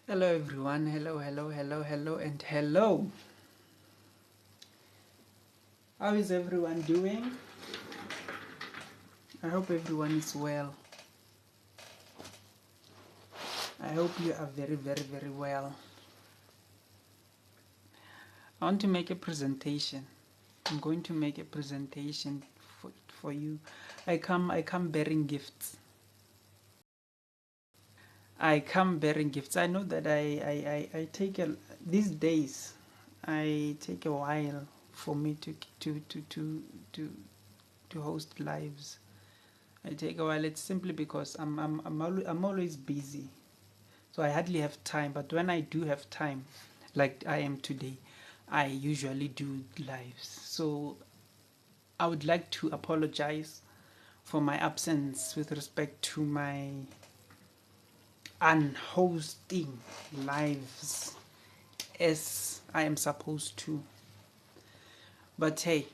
Hello everyone, hello and hello. How is everyone doing? I hope everyone is well. I hope you are very well. I want to make a presentation. I'm going to make a presentation for you. I come bearing gifts. I come bearing gifts. I know that I take these days I take a while for me to host lives. I take a while. It's simply because I'm always busy, so I hardly have time. But when I do have time, like I am today, I usually do lives. So I would like to apologize for my absence with respect to my unhosting lives as I am supposed to. But hey,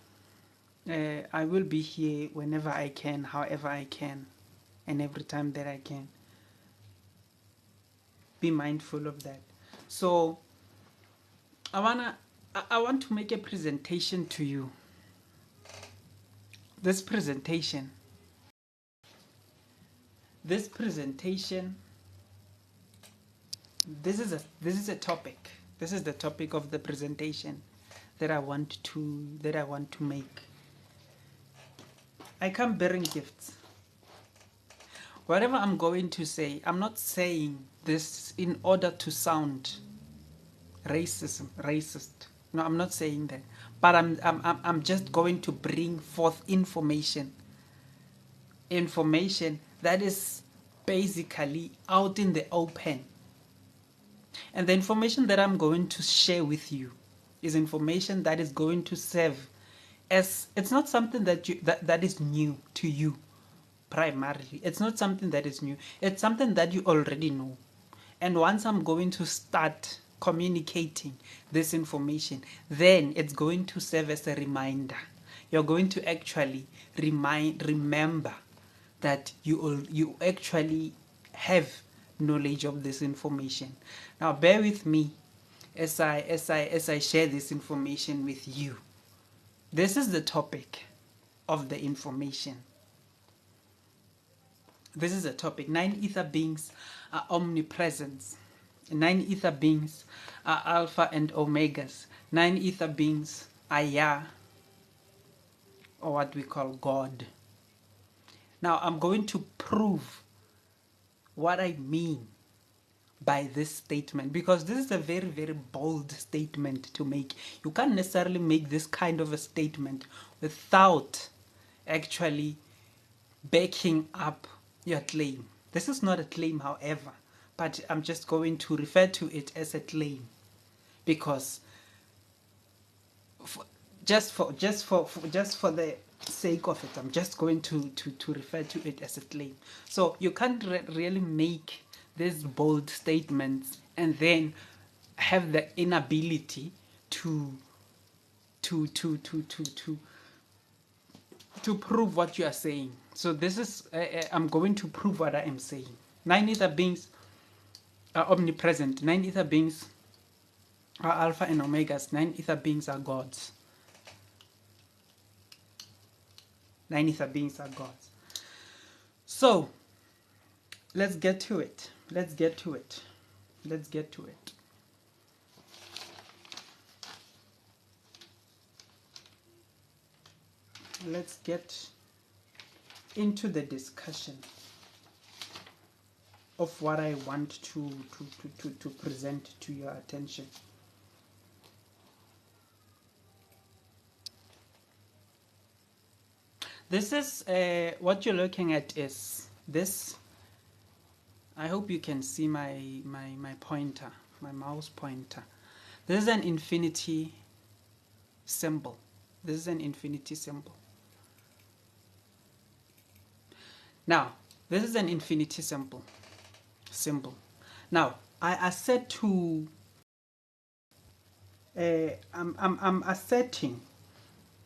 I will be here whenever I can, however I can, and every time that I can. Be mindful of that. So I want to make a presentation to you. This presentation this is a topic. This is the topic of the presentation that I want to make. I come bearing gifts. Whatever I'm going to say, I'm not saying this in order to sound racist. No, I'm not saying that. But I'm just going to bring forth information that is basically out in the open. And the information that I'm going to share with you is information that is going to serve as, it's not something that is new to you primarily. It's not something that is new. It's something that you already know. And once I'm going to start communicating this information, then it's going to serve as a reminder. You're going to actually remember that you actually have knowledge of this information. Now bear with me as I share this information with you. This is the topic of the information. This is the topic. 9 ether beings are omnipresence. 9 ether beings are alpha and omegas. 9 ether beings are Yah, or what we call God. Now I'm going to prove what I mean by this statement, because this is a very bold statement to make. You can't necessarily make this kind of a statement without actually backing up your claim. This is not a claim, however, but I'm just going to refer to it as a claim, because just for the sake of it, I'm just going to refer to it as a claim. So you can't really make these bold statements and then have the inability to prove what you are saying. So this is I'm going to prove what I am saying. 9 ether beings are omnipresent. 9 ether beings are alpha and omegas. 9 ether beings are gods. 9 ether beings are gods. So let's get to it. Let's get to it. Let's get to it. Let's get into the discussion of what I want to present to your attention. This is what you're looking at is this. I hope you can see my pointer, my mouse pointer. This is an infinity symbol. This is an infinity symbol. Now, this is an infinity symbol. Now, I assert to. I'm asserting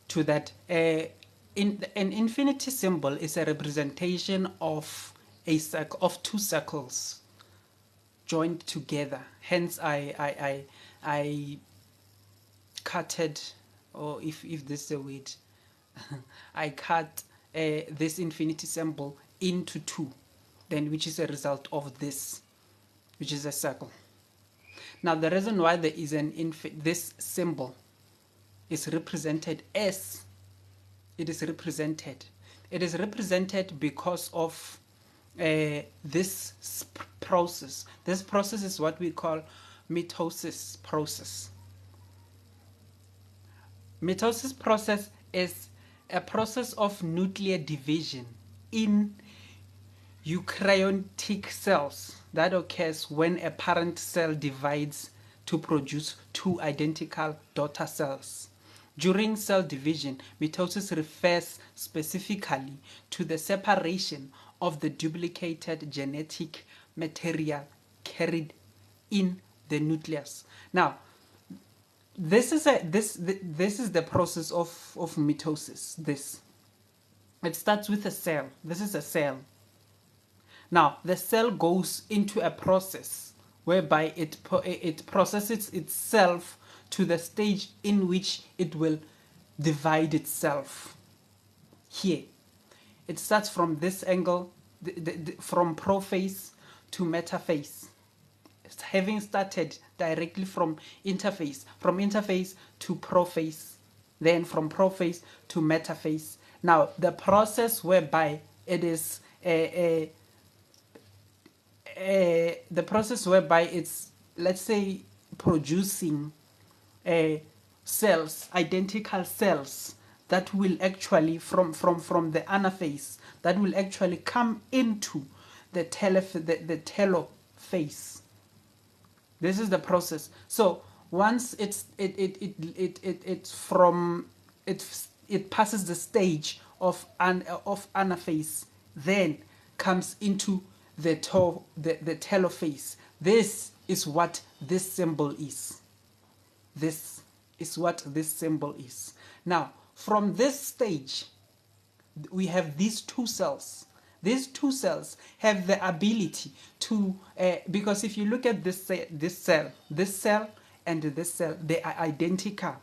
to that an infinity symbol is a representation of of two circles joined together. Hence I cutted, or if this is a word, I cut this infinity symbol into two, then which is a result of this, which is a circle. Now the reason why there is this symbol is represented as it is represented. It is represented because of this process. This process is what we call mitosis process. Mitosis process is a process of nuclear division in eukaryotic cells that occurs when a parent cell divides to produce two identical daughter cells. During cell division, mitosis refers specifically to the separation of the duplicated genetic material carried in the nucleus. Now, this is the process of mitosis. It starts with a cell. This is a cell. Now, the cell goes into a process whereby it processes itself to the stage in which it will divide itself. Here, it starts from this angle, from prophase to metaphase. Having started directly from interphase to prophase, then from prophase to metaphase. Now, the process whereby it is the process whereby it's, let's say, producing cells, identical cells that will actually from the anaphase that will actually come into the telophase. This is the process. So once it passes the stage of anaphase, then comes into the telophase. This is what this symbol is. This is what this symbol is. Now, from this stage, we have these two cells. These two cells have the ability to, because if you look at this cell, and this cell, they are identical.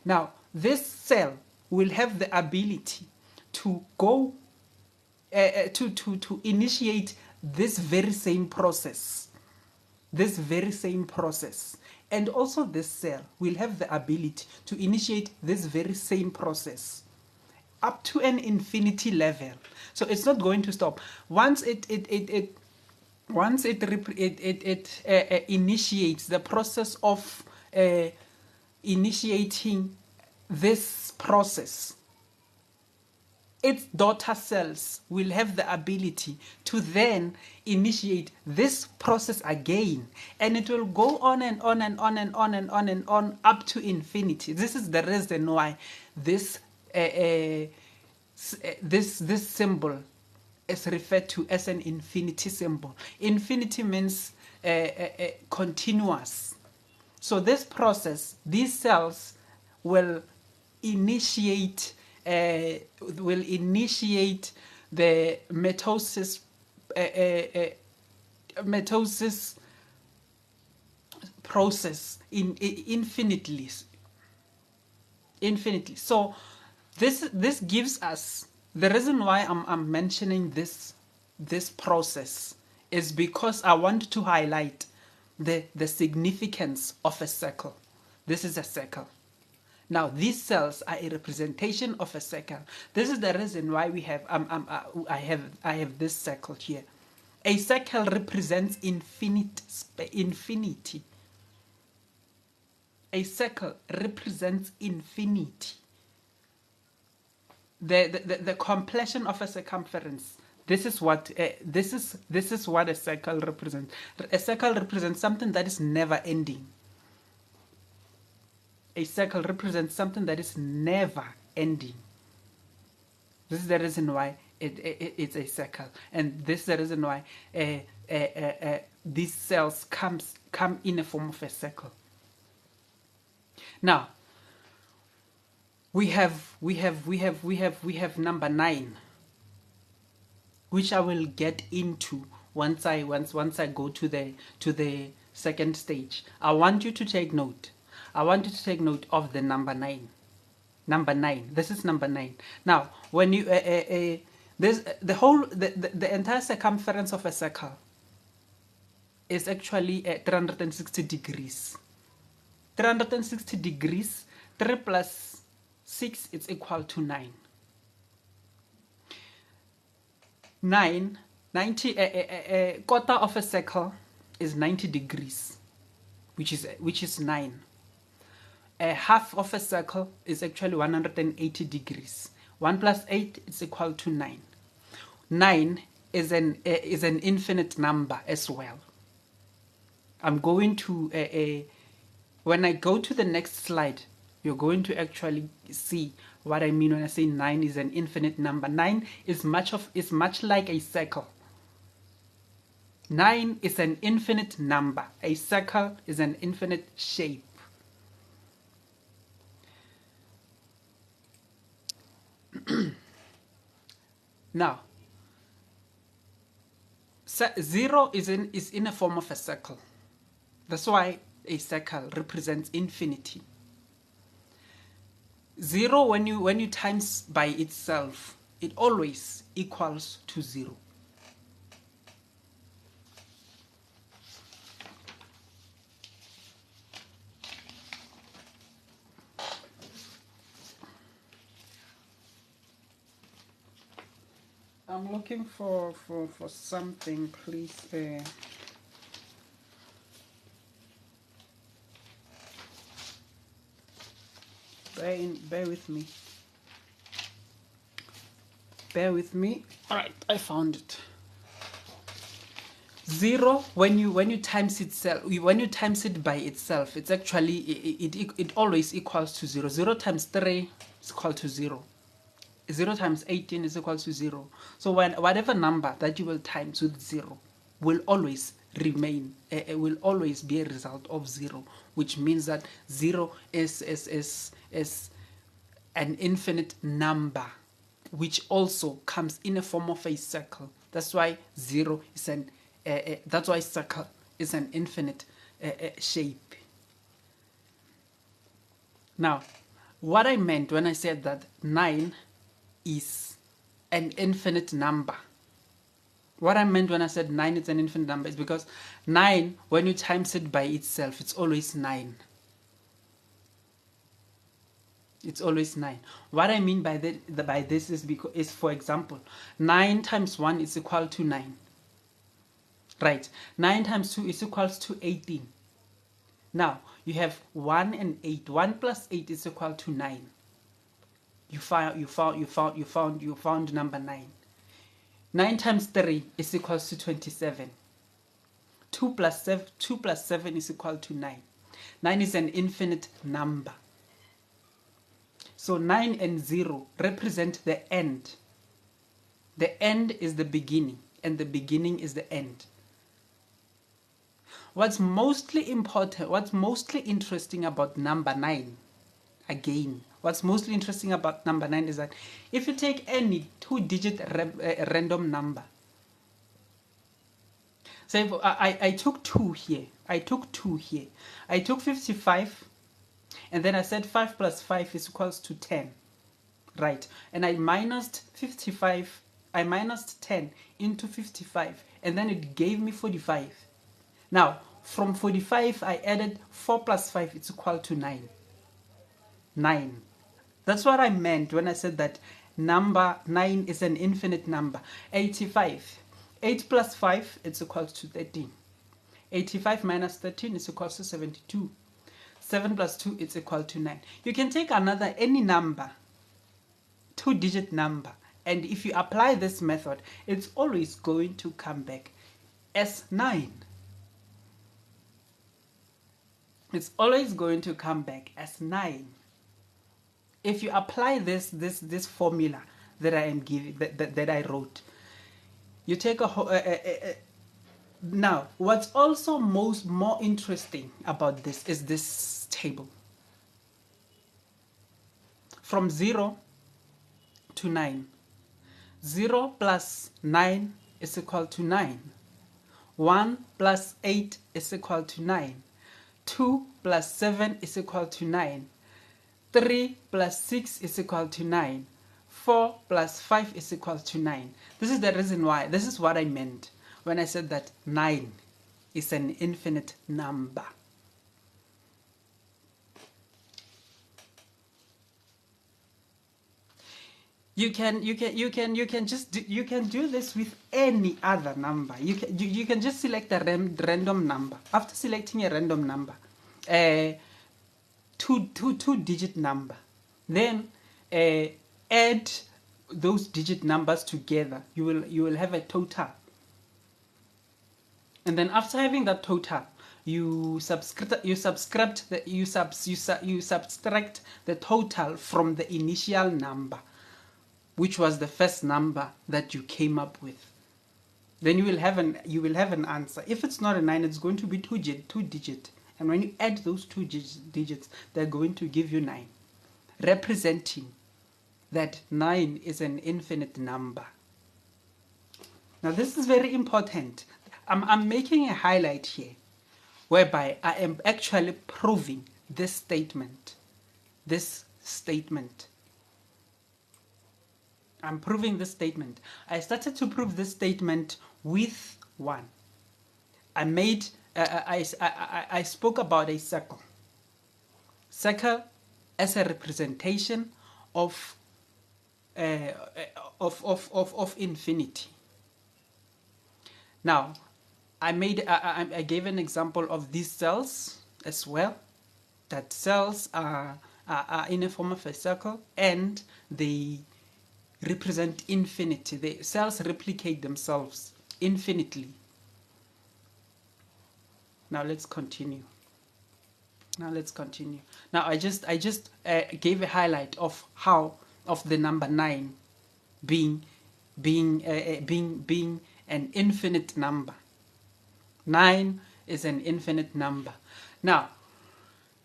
Now, this cell will have the ability to go, to initiate this very same process. And also this cell will have the ability to initiate this very same process up to an infinity level. So it's not going to stop. Once it initiates the process of initiating this process, its daughter cells will have the ability to then initiate this process again, and it will go on and on and on and on and on and on up to infinity. This is the reason why this symbol is referred to as an infinity symbol. Infinity means continuous. So this process, these cells will initiate the mitosis process infinitely. So this gives us the reason why I'm mentioning this process is because I want to highlight the significance of a circle. This is a circle. Now, these cells are a representation of a circle. This is the reason why we have I have this circle here. A circle represents infinity. A circle represents infinity. The completion of a circumference. This is what this is what a circle represents. A circle represents something that is never ending. A circle represents something that is never ending. This is the reason why it's a circle, and this is the reason why these cells come in a form of a circle. Now, we have number 9, which I will get into once I go to the second stage. I want you to take note. I want you to take note of the number 9. Number 9. This is number 9. Now, when you this the entire circumference of a circle is actually 360 degrees. 360 degrees. 3 plus 6 is equal to 9. 90 a quarter of a circle is 90 degrees, which is 9. A half of a circle is actually 180 degrees. 1 plus 8 is equal to 9. 9 is an infinite number as well. I'm going to when I go to the next slide, you're going to actually see what I mean when I say 9 is an infinite number. 9 is much like a circle. 9 is an infinite number. A circle is an infinite shape. Now, 0 is in a form of a circle. That's why a circle represents infinity. 0, when you times by itself, it always equals to 0. I'm looking for something, please. Bear with me. Bear with me. All right, I found it. 0, when you times itself, when you times it by itself, it's actually it always equals to 0. 0 times 3 is equal to 0. 0 times 18 is equal to 0. So whatever number that you will times with 0 will always remain, will always be a result of 0, which means that 0 is an infinite number, which also comes in a form of a circle. That's why 0 is that's why circle is an infinite shape. Now, what I meant when I said that 9 is an infinite number. What I meant when I said 9 is an infinite number is because 9, when you times it by itself, it's always 9. It's always 9. What I mean by this is, for example, 9 times 1 is equal to 9. Right. 9 times 2 is equals to 18. Now, you have 1 and 8. 1 plus 8 is equal to 9. You found number 9. 9 times 3 is equals to 27. 2 plus 7 is equal to 9. 9 is an infinite number. So 9 and 0 represent the end. The end is the beginning, and the beginning is the end. What's mostly important, what's mostly interesting about number 9, again, what's mostly interesting about number 9 is that if you take any 2-digit random number, say I took 2 here, I took 55, and then I said 5 plus 5 is equals to 10, right? And I minused 55, I minused 10 into 55, and then it gave me 45. Now, from 45, I added 4 plus 5, it's equal to 9. 9. That's what I meant when I said that number 9 is an infinite number. 85. 8 plus 5, it's equal to 13. 85 minus 13 is equal to 72. 7 plus 2 is equal to 9. You can take any number, 2-digit number, and if you apply this method, it's always going to come back as 9. It's always going to come back as 9. If you apply this formula that I am giving, that I wrote, you take now, what's also more interesting about this is this table. From 0 to 9. 0 plus 9 is equal to 9. 1 plus 8 is equal to 9. 2 plus 7 is equal to 9. 3 plus 6 is equal to 9. 4 plus 5 is equal to 9. This is the reason why. This is what I meant when I said that 9 is an infinite number. You can do this with any other number. You can just select a random number. After selecting a random number, two-digit number, then add those digit numbers together. You will have a total. And then after having that total, you subtract the total from the initial number, which was the first number that you came up with. Then you will have an answer. If it's not a 9, it's going to be two digit. And when you add those two digits, they're going to give you 9, representing that 9 is an infinite number. Now this is very important. I'm making a highlight here, whereby I am actually proving this statement. I'm proving this statement. I started to prove this statement with 1. I spoke about a circle. Circle as a representation of infinity. Now, I gave an example of these cells as well. That cells are in a form of a circle, and they represent infinity. The cells replicate themselves infinitely. Now let's continue. Now I just gave a highlight of the number 9 being an infinite number. 9 is an infinite number. Now,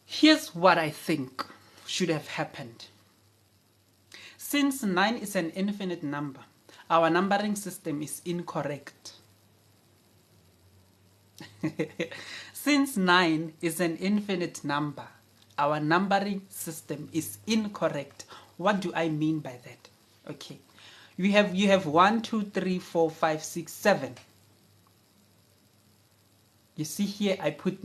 here's what I think should have happened. Since 9 is an infinite number, our numbering system is incorrect. Since 9 is an infinite number, our numbering system is incorrect. What do I mean by that? Okay, you have 1, 2, 3, 4, 5, 6, 7. You see here, I put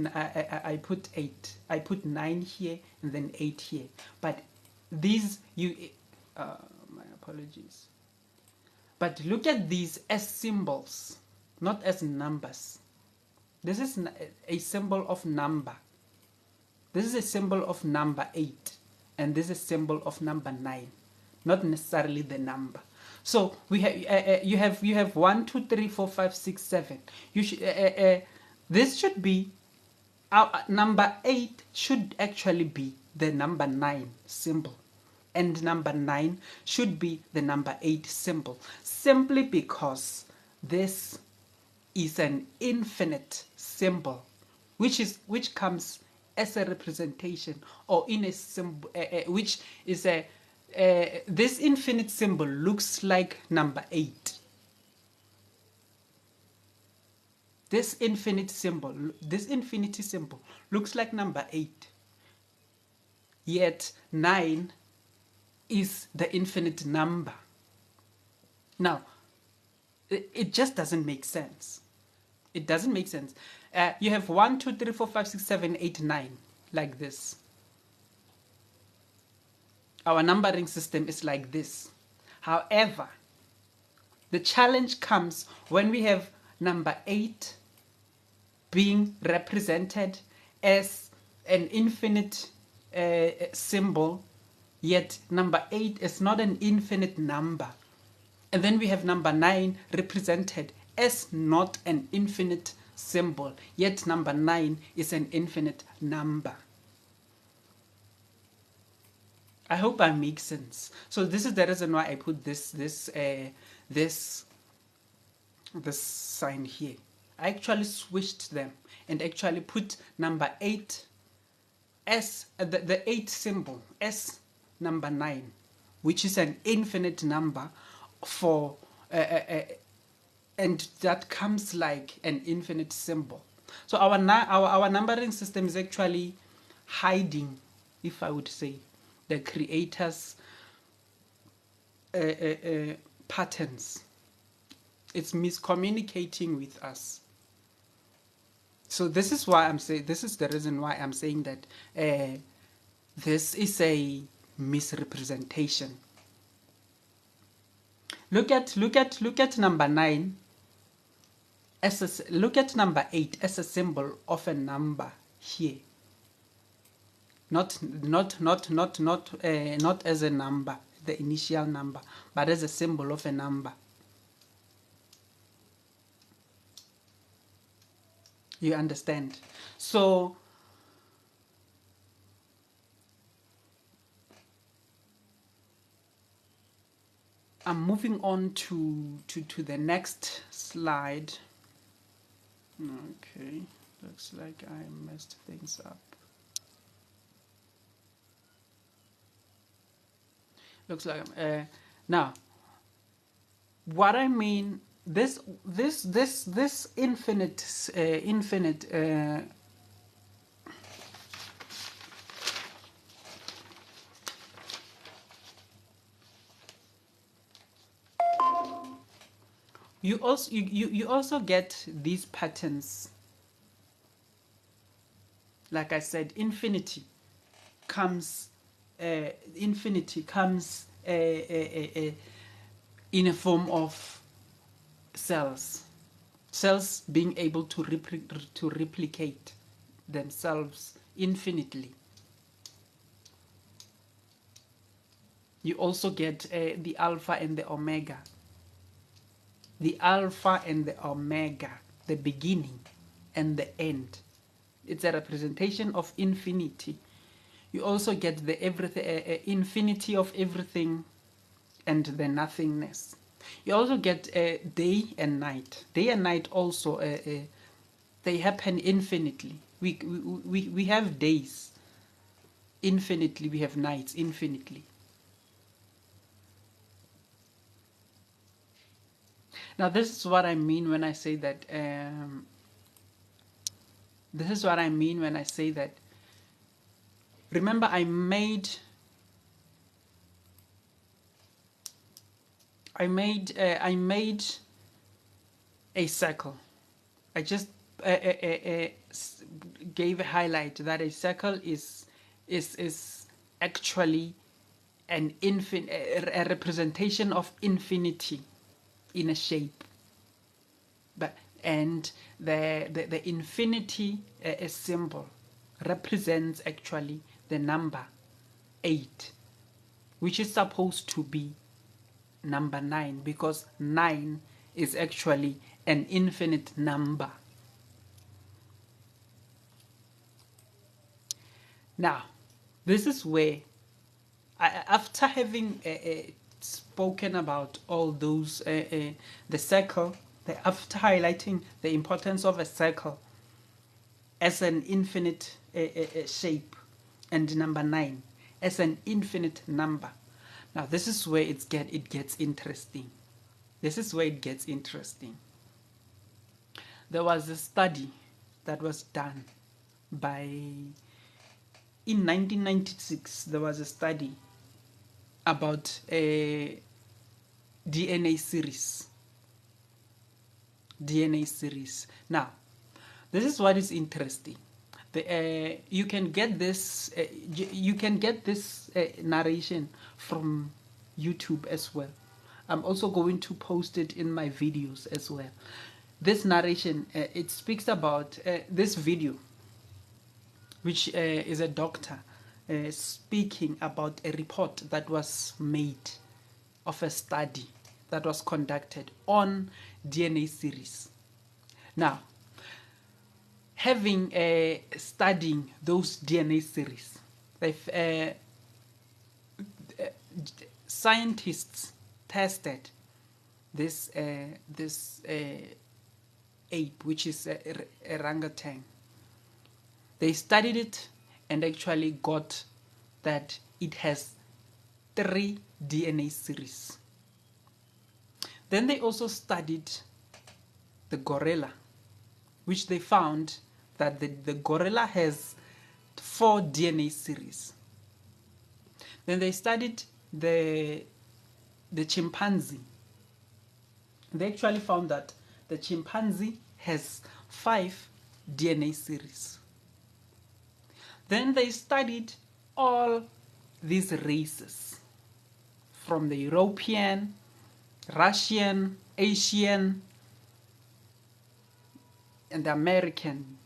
8. I put 9 here and then 8 here. But these my apologies. But look at these as symbols, not as numbers. This is a symbol of number. This is a symbol of number 8, and this is a symbol of number 9, not necessarily the number. So we have you have 1, 2, 3, 4, 5, 6, 7. You should this should be number 8 should actually be the number 9 symbol, and number 9 should be the number 8 symbol, simply because this is an infinite symbol, which comes as a representation, or in a symbol, which is this infinite symbol looks like number 8. This infinity symbol looks like number 8. Yet 9 is the infinite number. Now, it just doesn't make sense. It doesn't make sense. You have 1, 2, 3, 4, 5, 6, 7, 8, 9, like this. Our numbering system is like this. However, the challenge comes when we have number 8 being represented as an infinite symbol, yet number 8 is not an infinite number. And then we have number 9 represented as not an infinite symbol, yet number 9 is an infinite number. I hope I make sense. So this is the reason why I put this sign here. I actually switched them and actually put number 8 as the 8 symbol as number 9, which is an infinite number for and that comes like an infinite symbol. So our numbering system is actually hiding, if I would say, the creator's patterns. It's miscommunicating with us. So this is why I'm saying, this is the reason why I'm saying that this is a misrepresentation. Look at number 9 as look at number 8 as a symbol of a number here. Not as a number, the initial number, but as a symbol of a number. You understand? So I'm moving on to the next slide. Okay, looks like I messed things up. Looks like now what I mean, this infinite you also get these patterns. Like I said, infinity comes in a form of cells being able to replicate themselves infinitely. You also get the alpha and the omega. The alpha and the omega, the beginning and the end. It's a representation of infinity. You also get the infinity of everything and the nothingness. You also get day and night. Day and night also, they happen infinitely. We have days infinitely, we have nights infinitely. Now this is what I mean when I say that this is what I mean when I say that, remember I made a circle. I just gave a highlight that a circle is actually an a representation of infinity in a shape. And the infinity symbol represents actually the number 8, which is supposed to be number 9, because 9 is actually an infinite number. Now, this is where, after having spoken about all those, the circle, after highlighting the importance of a circle as an infinite shape, and number 9 as an infinite number. Now this is where it gets interesting. This is where it gets interesting. There was a study that was done by, in 1996, there was a study about a DNA series. Now, this is what is interesting. You can get this narration from YouTube as well. I'm also going to post it in my videos as well. This narration, it speaks about this video, which is a doctor speaking about a report that was made of a study that was conducted on DNA series. Now, having studying those DNA series, scientists tested this ape, which is a orangutan. They studied it and actually got that it has 3 DNA series. Then they also studied the gorilla, which they found that the gorilla has 4 DNA series. Then they studied the chimpanzee. They actually found that the chimpanzee has 5 DNA series. Then they studied all these races, from the European, Russian, Asian, and the American.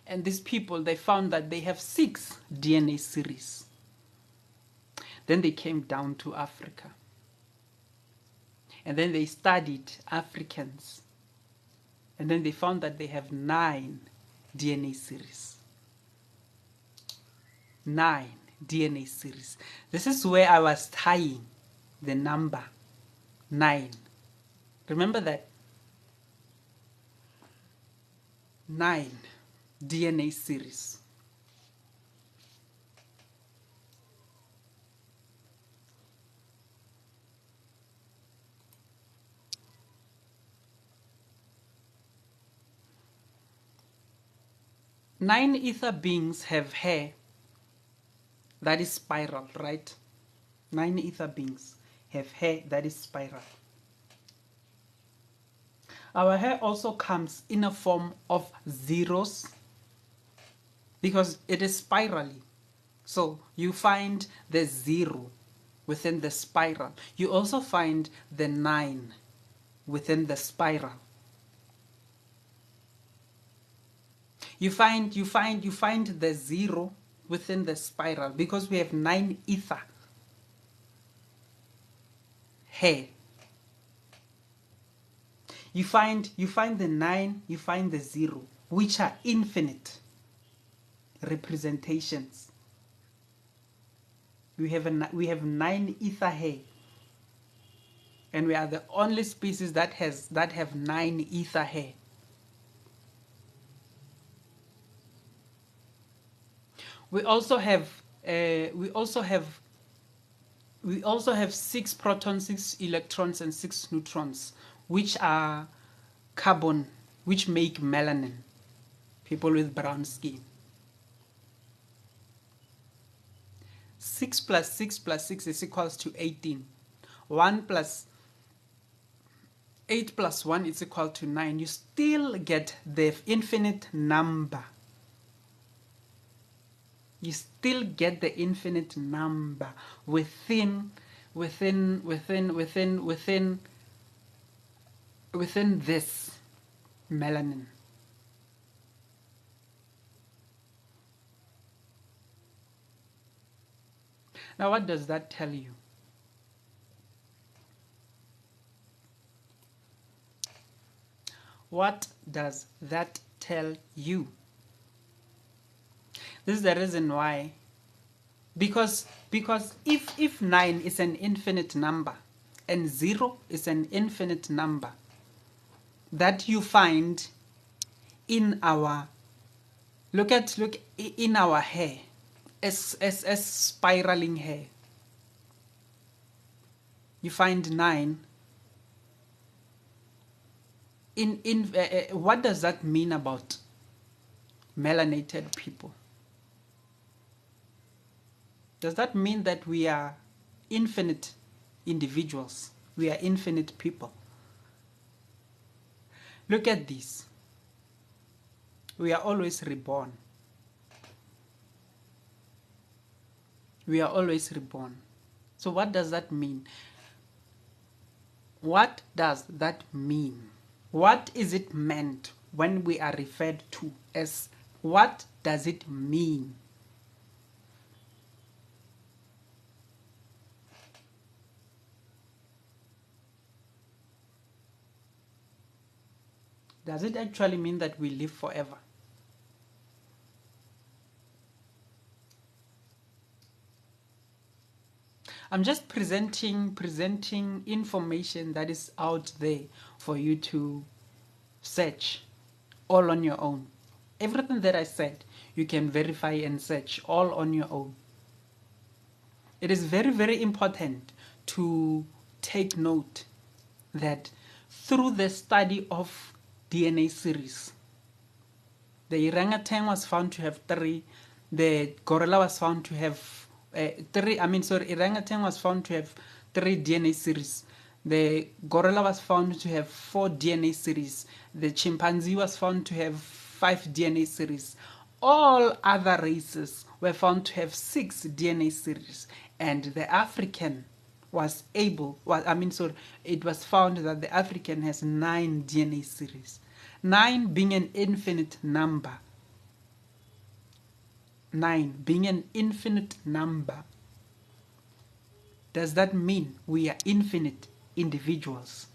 And these people, they found that they have 6 DNA series. Then they came down to Africa. And then they studied Africans. And then they found that they have 9 DNA series. 9 DNA series. This is where I was tying the number 9. Remember that? 9 DNA series. Nine ether beings have hair that is spiral, right? 9 ether beings have hair that is spiral. Our hair also comes in a form of zeros because it is spirally. So you find the 0 within the spiral. You also find the 9 within the spiral. You find the 0 within the spiral because we have 9 ether hair. You find the 9, you find the 0, which are infinite representations. We have 9 ether hair, and we are the only species that have 9 ether hair. We also have 6 protons, 6 electrons, and 6 neutrons, which are carbon, which make melanin, people with brown skin. 6 plus 6 plus 6 is equals to 18. 1 plus 8 plus 1 is equal to 9. You still get the infinite number. You still get the infinite number within this melanin. Now, what does that tell you? What does that tell you? This is the reason why. Because if 9 is an infinite number and 0 is an infinite number that you find in our look in our hair as spiraling hair, you find 9 what does that mean about melanated people? Does that mean that we are infinite individuals? We are infinite people? Look at this. We are always reborn. We are always reborn. So what does that mean? What does that mean? What is it meant when we are referred to as? What does it mean? Does it actually mean that we live forever? I'm just presenting information that is out there for you to search all on your own. Everything that I said, you can verify and search all on your own. It is very, very important to take note that through the study of DNA series. The orangutan was found to have 3. The gorilla was found to have 3. Orangutan was found to have 3 DNA series. The gorilla was found to have 4 DNA series. The chimpanzee was found to have 5 DNA series. All other races were found to have 6 DNA series. And the African was able, it was found that the African has 9 DNA series. 9 being an infinite number. 9 being an infinite number. Does that mean we are infinite individuals?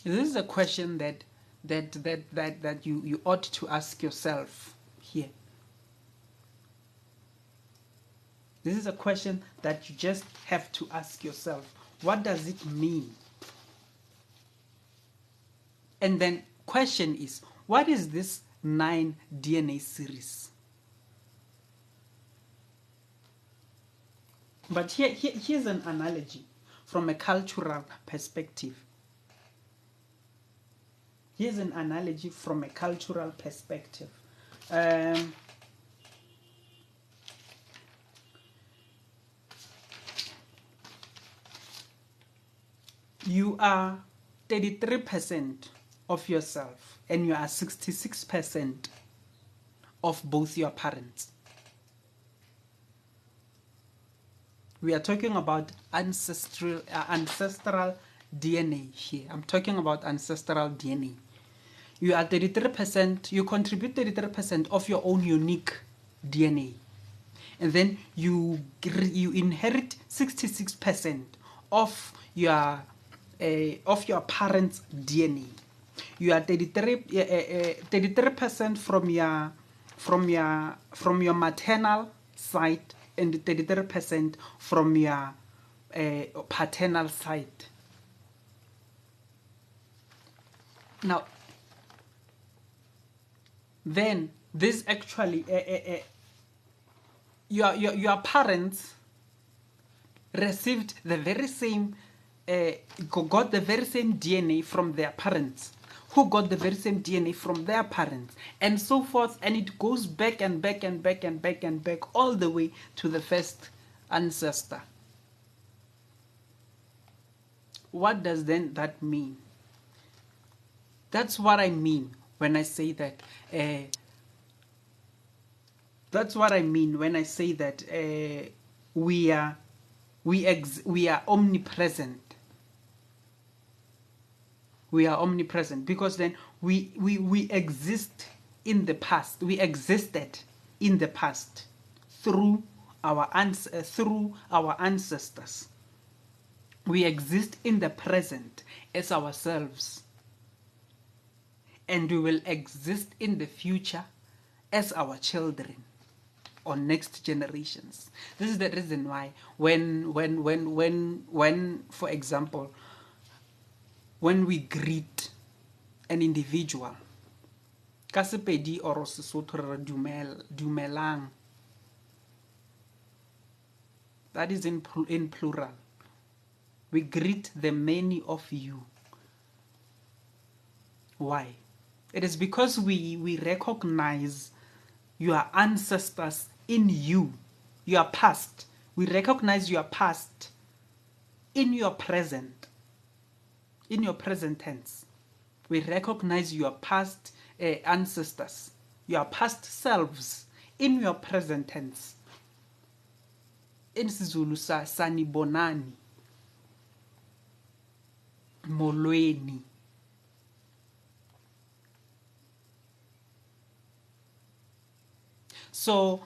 This is a question that you ought to ask yourself here. This is a question that you just have to ask yourself. What does it mean? And then question is, what is this 9 DNA series? But here's an analogy from a cultural perspective. Here's an analogy from a cultural perspective. You are 33% of yourself and you are 66% of both your parents. We are talking about ancestral DNA here. I'm talking about ancestral DNA. You are 33%, you contribute 33% of your own unique DNA. And then you inherit 66% of your parents' DNA. You are 33% from your maternal side and 33% from your paternal side. Now, then this actually your parents received the very same got the very same DNA from their parents, who got the very same DNA from their parents, and so forth, and it goes back and back and back and back and back all the way to the first ancestor. What does then that mean? That's what I mean when I say that. That's what I mean when I say that we are omnipresent. We are omnipresent because then we exist in the past. We existed in the past through our ancestors. We exist in the present as ourselves, and we will exist in the future as our children or next generations. This is the reason why when for example, when we greet an individual, ka Sepedi or Sesotho re dumelang, that is in plural. We greet the many of you. Why? It is because we recognize your ancestors in you, your past. We recognize your past in your present. In your present tense, we recognize your past ancestors, your past selves in your present tense. In Sizulu sanibonani, molweni. So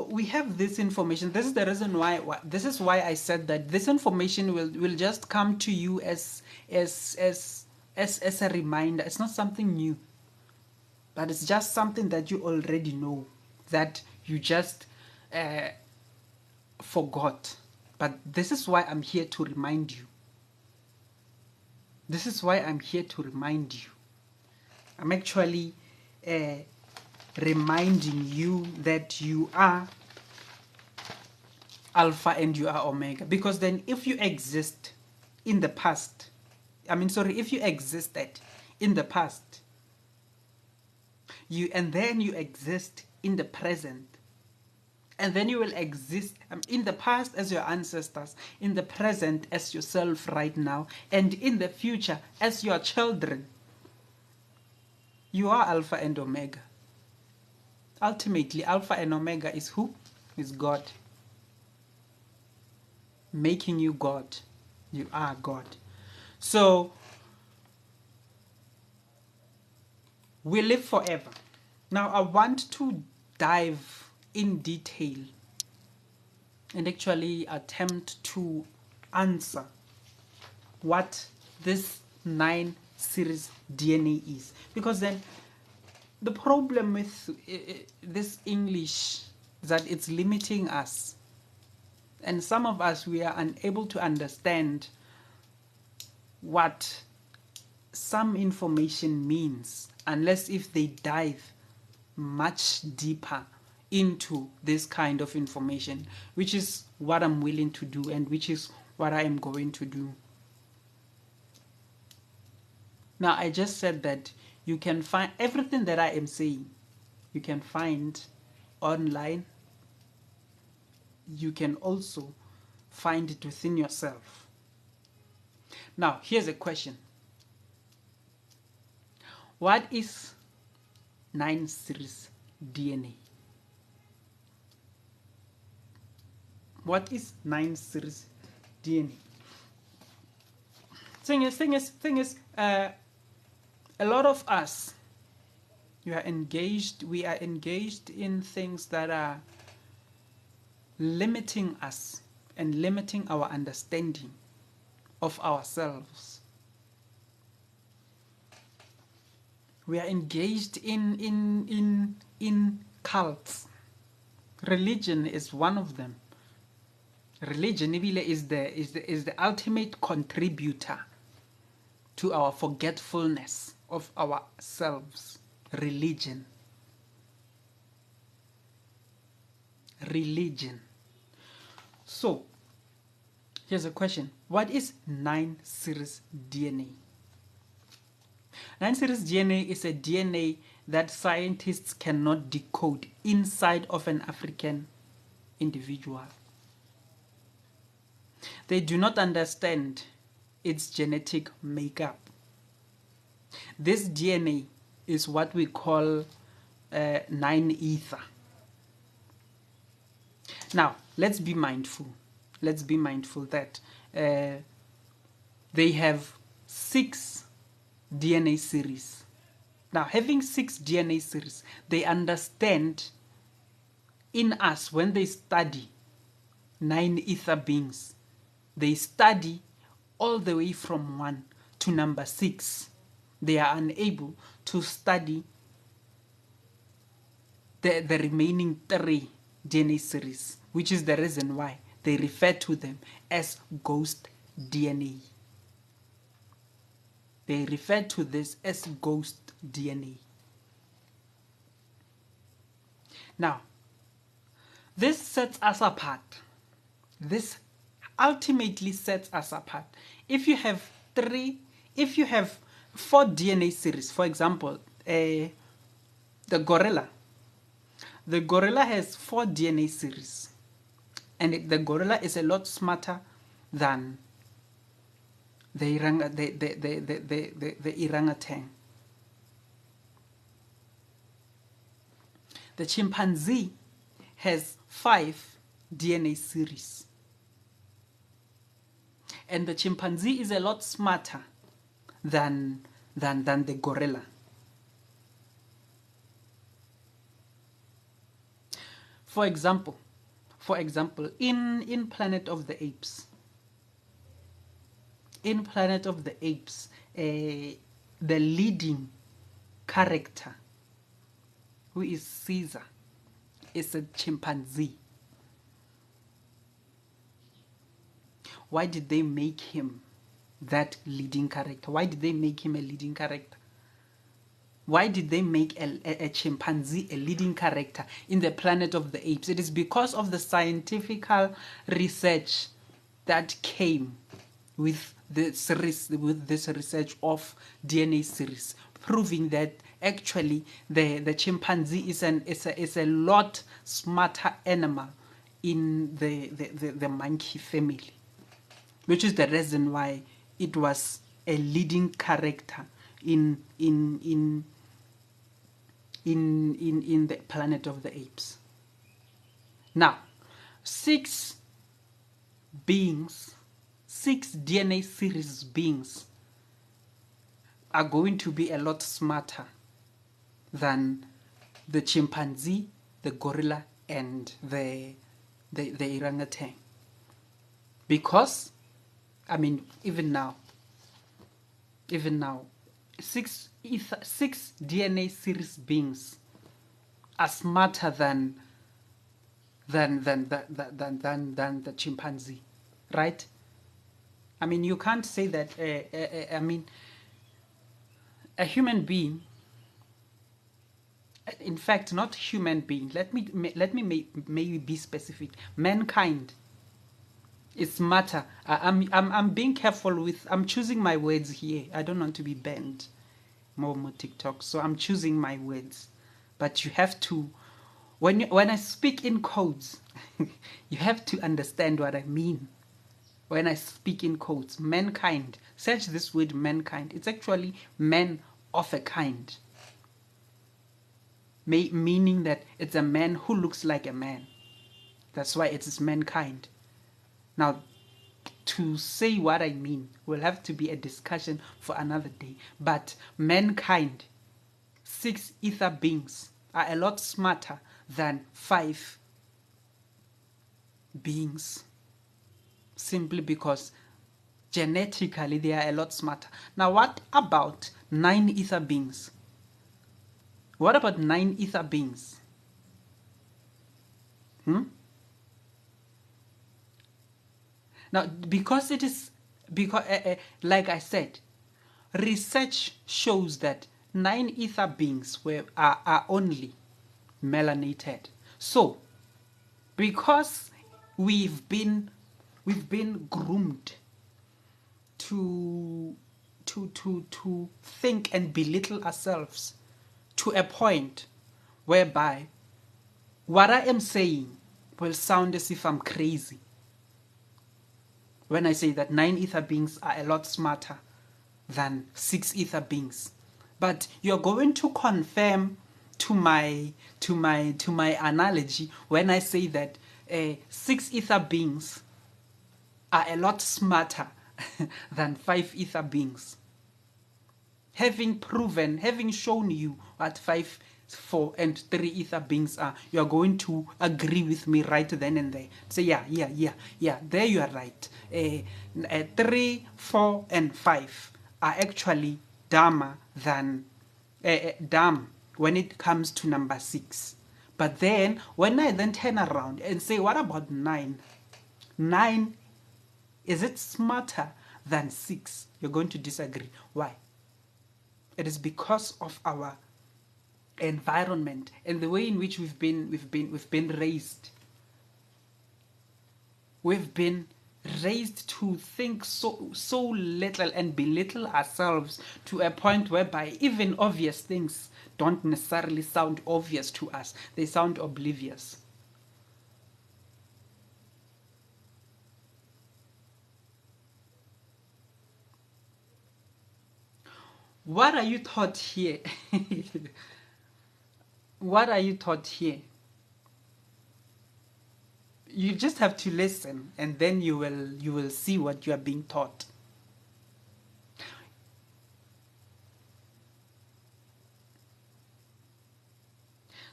we have this information. This is the reason why. This is why I said that this information will just come to you as a reminder. It's not something new, but it's just something that you already know, that you just forgot. But this is why I'm here to remind you. This is why I'm here to remind you. I'm actually reminding you that you are Alpha and you are Omega. Because then if you exist in the past, if you existed in the past, and then you exist in the present, and then you will exist in the past as your ancestors, in the present as yourself right now, and in the future as your children. You are Alpha and Omega. Ultimately, Alpha and Omega is who? Is God. Making you God. You are God. So, we live forever. Now, I want to dive in detail and actually attempt to answer what this 9 series DNA is. Because then the problem with this English is that it's limiting us. And some of us, we are unable to understand what some information means unless if they dive much deeper into this kind of information, which is what I'm willing to do and which is what I am going to do. Now, I just said that you can find everything that I am saying, you can find online. You can also find it within yourself. Now, here's a question. What is 9 series DNA? What is 9 series DNA? Thing is, a lot of us, we are engaged in things that are limiting us and limiting our understanding of ourselves. We are engaged in cults. Religion is one of them. Religion is the ultimate contributor to our forgetfulness of ourselves. Religion. So, here's a question. What is 9 series DNA? 9 series DNA is a DNA that scientists cannot decode inside of an African individual. They do not understand its genetic makeup. This DNA is what we call 9 ether. Now, let's be mindful. Let's be mindful that they have 6 DNA series. Now, having 6 DNA series, they understand in us when they study 9 ether beings. They study all the way from 1 to number 6. They are unable to study the remaining 3 DNA series, which is the reason why they refer to them as ghost DNA. They refer to this as ghost DNA. Now, this sets us apart. This ultimately sets us apart. If you have 4 DNA series, for example, the gorilla. The gorilla has 4 DNA series, and the gorilla is a lot smarter than the orangutan. The chimpanzee has 5 DNA series, and the chimpanzee is a lot smarter than the gorilla. For example, in Planet of the Apes, the leading character, who is Caesar, is a chimpanzee. Why did they make him that leading character? Why did they make him a leading character? Why did they make a chimpanzee a leading character in the Planet of the Apes? It is because of the scientific research that came with this research of DNA series, proving that actually the chimpanzee is a lot smarter animal in the monkey family, which is the reason why it was a leading character in the Planet of the Apes. Now, six DNA series beings are going to be a lot smarter than the chimpanzee, the gorilla, and the orangutan. Because, I mean, even now, six DNA series beings are smarter than the chimpanzee, right? I mean, you can't say that. I mean, a human being. In fact, not human being. Let me maybe be specific. Mankind is smarter. I'm being careful with. I'm choosing my words here. I don't want to be banned more TikTok, so I'm choosing my words. But you have to, when I speak in codes, you have to understand what I mean. When I speak in codes, mankind. Search this word, mankind. It's actually man of a kind. Meaning that it's a man who looks like a man. That's why it is mankind. Now, to say what I mean will have to be a discussion for another day. But mankind, 6 ether beings, are a lot smarter than 5 beings. Simply because genetically they are a lot smarter. Now, what about 9 ether beings? What about 9 ether beings? Now, because like I said, research shows that 9 ether beings are only melanated. So, because we've been groomed to think and belittle ourselves to a point whereby what I am saying will sound as if I'm crazy when I say that 9 ether beings are a lot smarter than 6 ether beings. But you're going to confirm to my analogy when I say that 6 ether beings are a lot smarter than 5 ether beings. Having shown you what 5, 4, and 3 ether beings are, you are going to agree with me right then and there. Say, yeah, there you are right. 3, 4, and 5 are actually dumber than dumb when it comes to number 6. But then, when I then turn around and say, what about 9? 9, is it smarter than 6? You're going to disagree. Why? It is because of our environment and the way in which we've been raised. We've been raised to think so little and belittle ourselves to a point whereby even obvious things don't necessarily sound obvious to us. They sound oblivious. What are you taught here? What are you taught here? You just have to listen, and then you will see what you are being taught.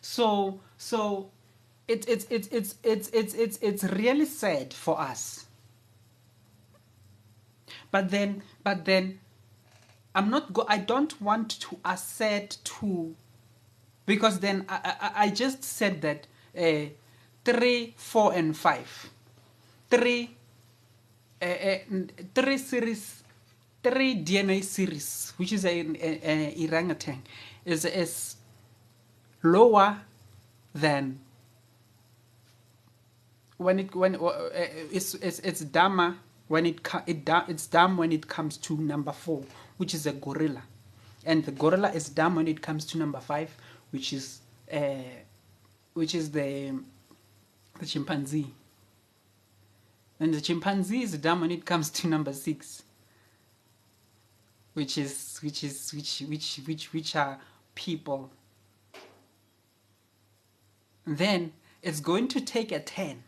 So it's really sad for us. But then I don't want to assert to, because then I just said that 3, 4, and 5, 3 series, 3 DNA series, which is a orangutan, is lower than it's dumber when it's dumb when it comes to number 4, which is a gorilla, and the gorilla is dumb when it comes to number 5, which is the chimpanzee, and the chimpanzee is dumb when it comes to number 6, which are people. Then it's going to take a 10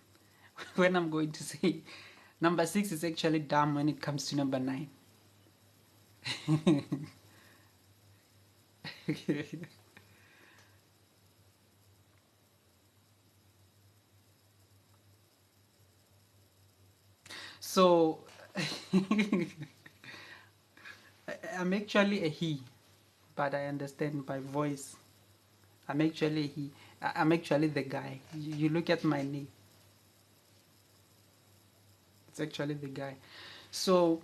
when I'm going to say number 6 is actually dumb when it comes to number 9. So I'm actually a he, but I understand by voice. I'm actually he. I'm actually the guy. You look at my name. It's actually the guy. So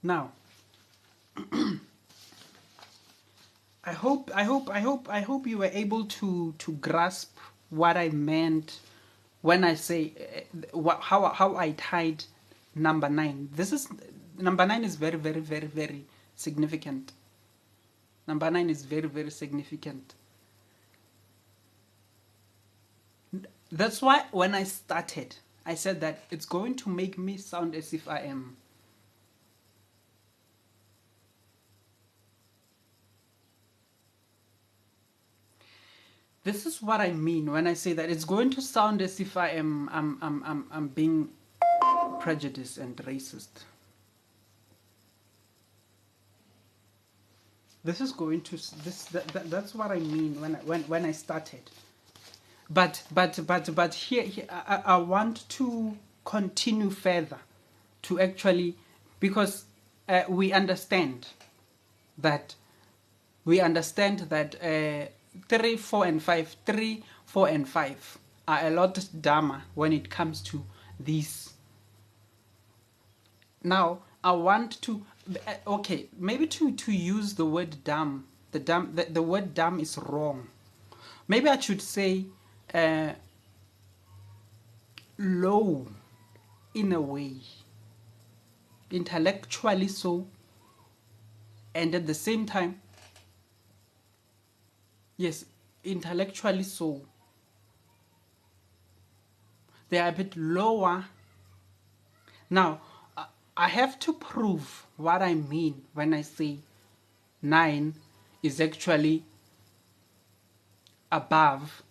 now I hope you were able to grasp what I meant when I say how I tied number 9. Number 9 is very, very, very, very significant. Number 9 is very, very significant. That's why when I started, I said that it's going to make me sound as if I am this is what I mean when I say that it's going to sound as if I'm being prejudiced and racist. This is going to that's what I mean when I started. But here I want to continue further to actually, because we understand that 3, 4, and 5, 3, 4, and 5 are a lot dumber when it comes to these. Now I want to okay, maybe to use the word dumb. The word dumb is wrong. Maybe I should say low in a way, intellectually so, and at the same time, yes, intellectually so, they are a bit lower. Now I have to prove what I mean when I say 9 is actually above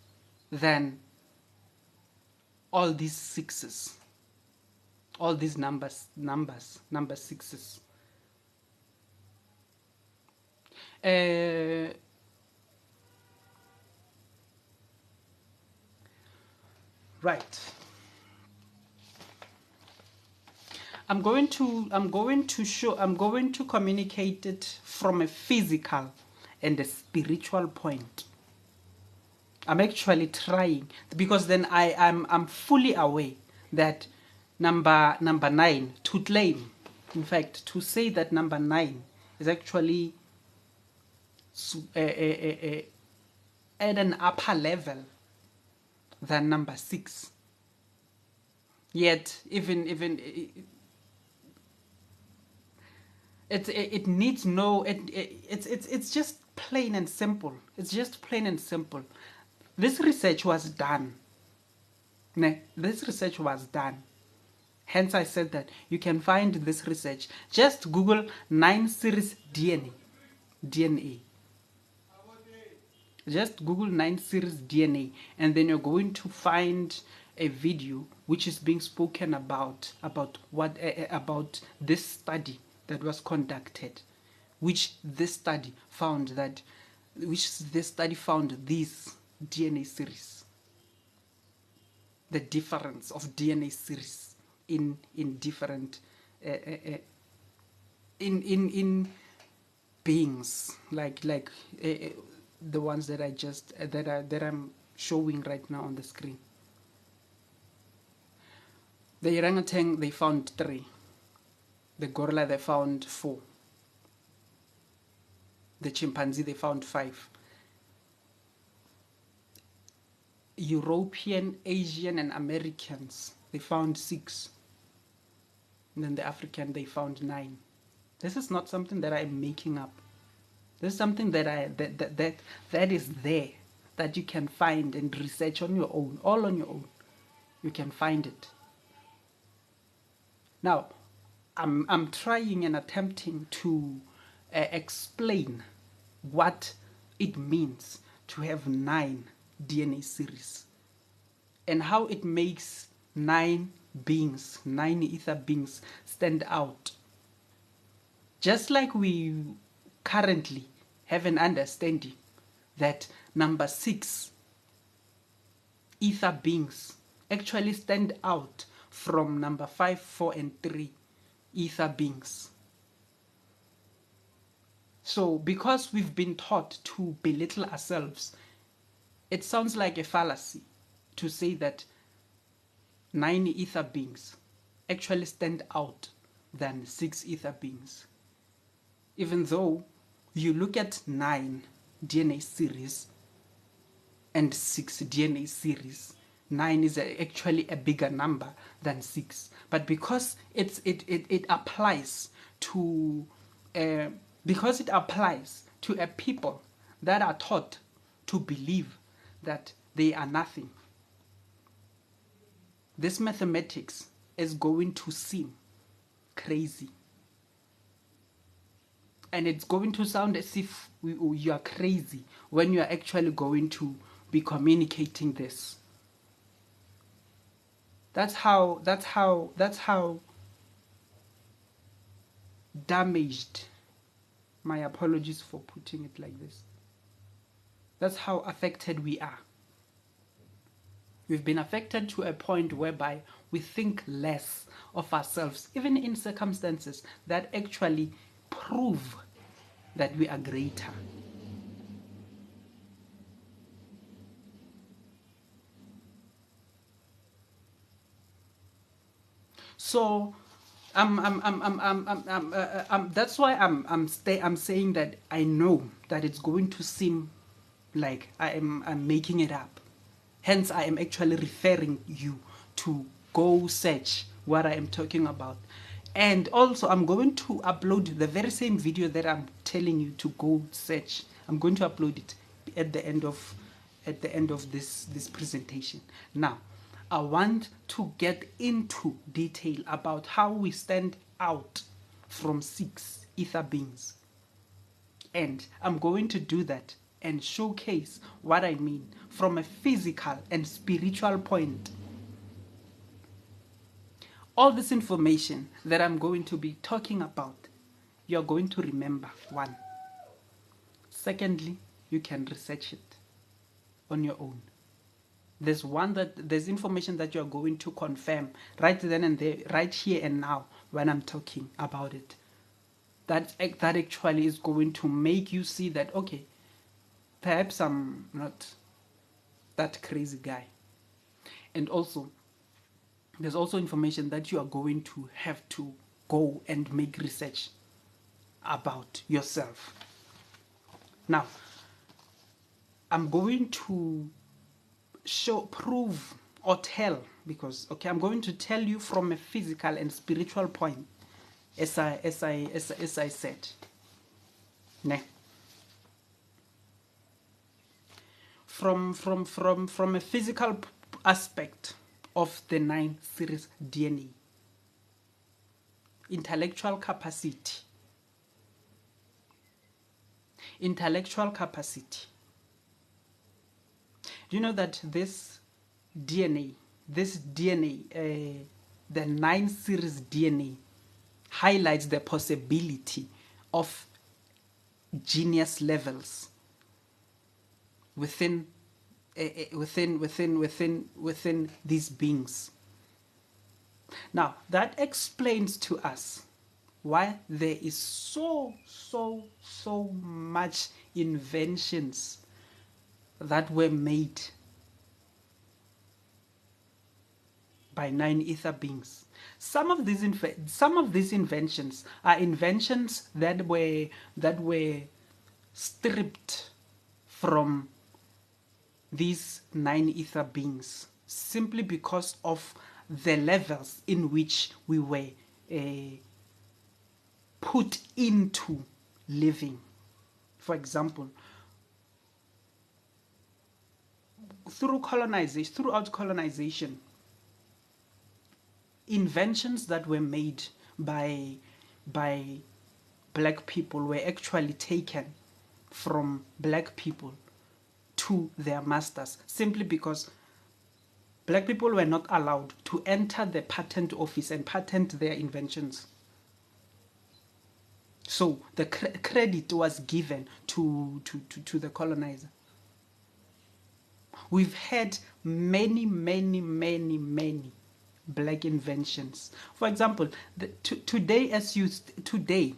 than all these 6s, all these number 6s. Right. I'm going to communicate it from a physical and a spiritual point. I'm actually trying, because then I'm fully aware that number 9, to claim, in fact, to say that number 9 is actually at an upper level than number 6. Yet even it needs no it's just plain and simple. It's just plain and simple. This research was done. This research was done. Hence I said that you can find this research. Just Google 9 series DNA. Just Google 9 series DNA, and then you're going to find a video which is being spoken about this study that was conducted, which this study found these DNA series, the difference of DNA series in different in beings like the ones that I just that I'm showing right now on the screen. The orangutan, they found 3. The gorilla, they found 4. The chimpanzee, they found 5. European, Asian, and Americans, they found 6. And then the African, they found 9. This is not something that I'm making up. This is something that is there, that you can find and research on your own, all on your own. You can find it. Now, I'm trying and attempting to explain what it means to have 9 DNA series and how it makes 9 beings, 9 ether beings stand out. Just like we currently have an understanding that number 6 ether beings actually stand out from number 5, 4, and 3 ether beings. So because we've been taught to belittle ourselves, it sounds like a fallacy to say that 9 ether beings actually stand out than 6 ether beings. Even though you look at 9 DNA series and 6 DNA series, 9 is actually a bigger number than 6. But because it applies to a people that are taught to believe that they are nothing, this mathematics is going to seem crazy. And it's going to sound as if you are crazy when you are actually going to be communicating this. That's how damaged, my apologies for putting it like this, that's how affected we are. We've been affected to a point whereby we think less of ourselves, even in circumstances that actually prove that we are greater. So that's why I'm saying that I know that it's going to seem like I'm making it up. Hence, I am actually referring you to go search what I am talking about. And also, I'm going to upload the very same video that I'm telling you to go search. I'm going to upload it at the end of this presentation. Now, I want to get into detail about how we stand out from 6 ether beings. And I'm going to do that and showcase what I mean from a physical and spiritual point. All this information that I'm going to be talking about, you're going to remember, 1. Secondly, you can research it on your own. There's information that you're going to confirm right then and there, right here and now when I'm talking about it. That actually is going to make you see that, okay, perhaps I'm not that crazy guy. And also, there's also information that you are going to have to go and make research about yourself. Now, I'm going to prove or tell, because I'm going to tell you from a physical and spiritual point, as I said. Nah. From a physical aspect of the 9 series DNA, intellectual capacity. Do you know that this DNA, the 9 series DNA, highlights the possibility of genius levels within these beings. Now, that explains to us why there is so much inventions that were made by 9 ether beings. Some of these inventions are inventions that were stripped from these 9 ether beings simply because of the levels in which we were put into living. For example, throughout colonization, inventions that were made by black people were actually taken from black people to their masters, simply because black people were not allowed to enter the patent office and patent their inventions. So the credit was given to the colonizer. We've had many black inventions. For example, today,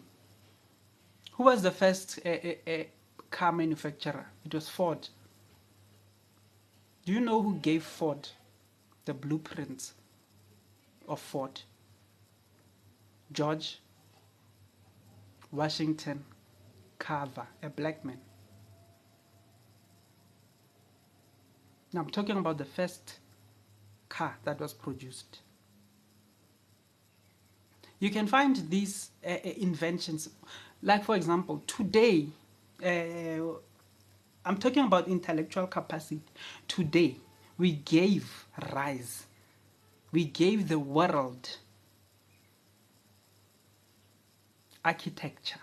who was the first car manufacturer? It was Ford. Do you know who gave Ford the blueprints of Ford? George Washington Carver, a black man. Now I'm talking about the first car that was produced. You can find these inventions, like for example, today, I'm talking about intellectual capacity. Today, we gave the world architecture.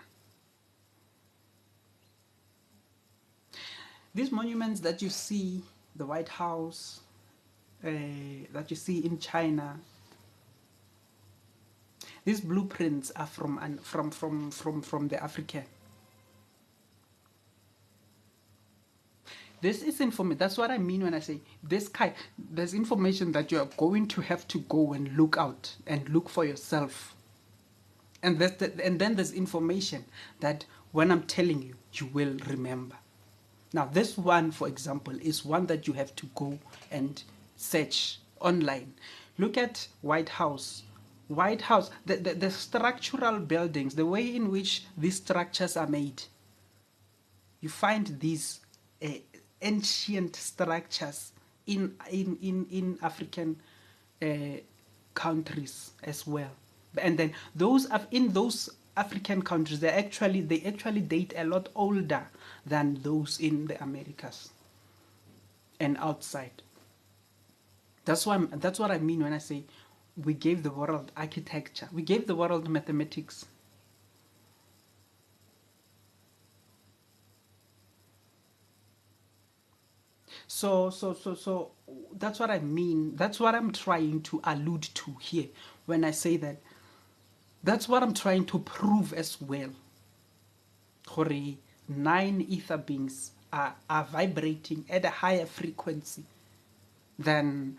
These monuments that you see, the White House, that you see in China, these blueprints are from the African. This is information. That's what I mean when I say this kind. There's information that you are going to have to go and look out and look for yourself. And then there's information that when I'm telling you, you will remember. Now, this one, for example, is one that you have to go and search online. Look at White House. White House, the structural buildings, the way in which these structures are made. You find these ancient structures in African countries as well. And then in those African countries, they actually date a lot older than those in the Americas and outside. That's what I mean when I say we gave the world architecture. We gave the world mathematics. So that's what I mean. That's what I'm trying to allude to here when I say that. That's what I'm trying to prove as well. 9 ether beings are vibrating at a higher frequency than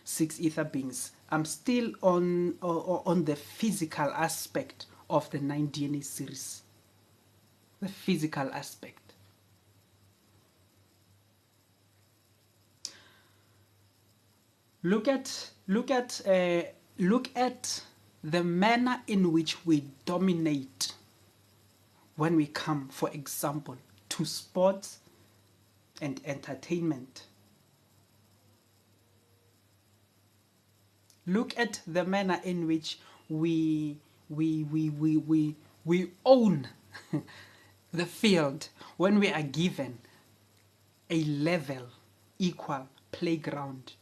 6 ether beings. I'm still on the physical aspect of the 9 DNA series. The physical aspect. Look at the manner in which we dominate when we come, for example, to sports and entertainment. Look at the manner in which we own the field when we are given a level equal playground.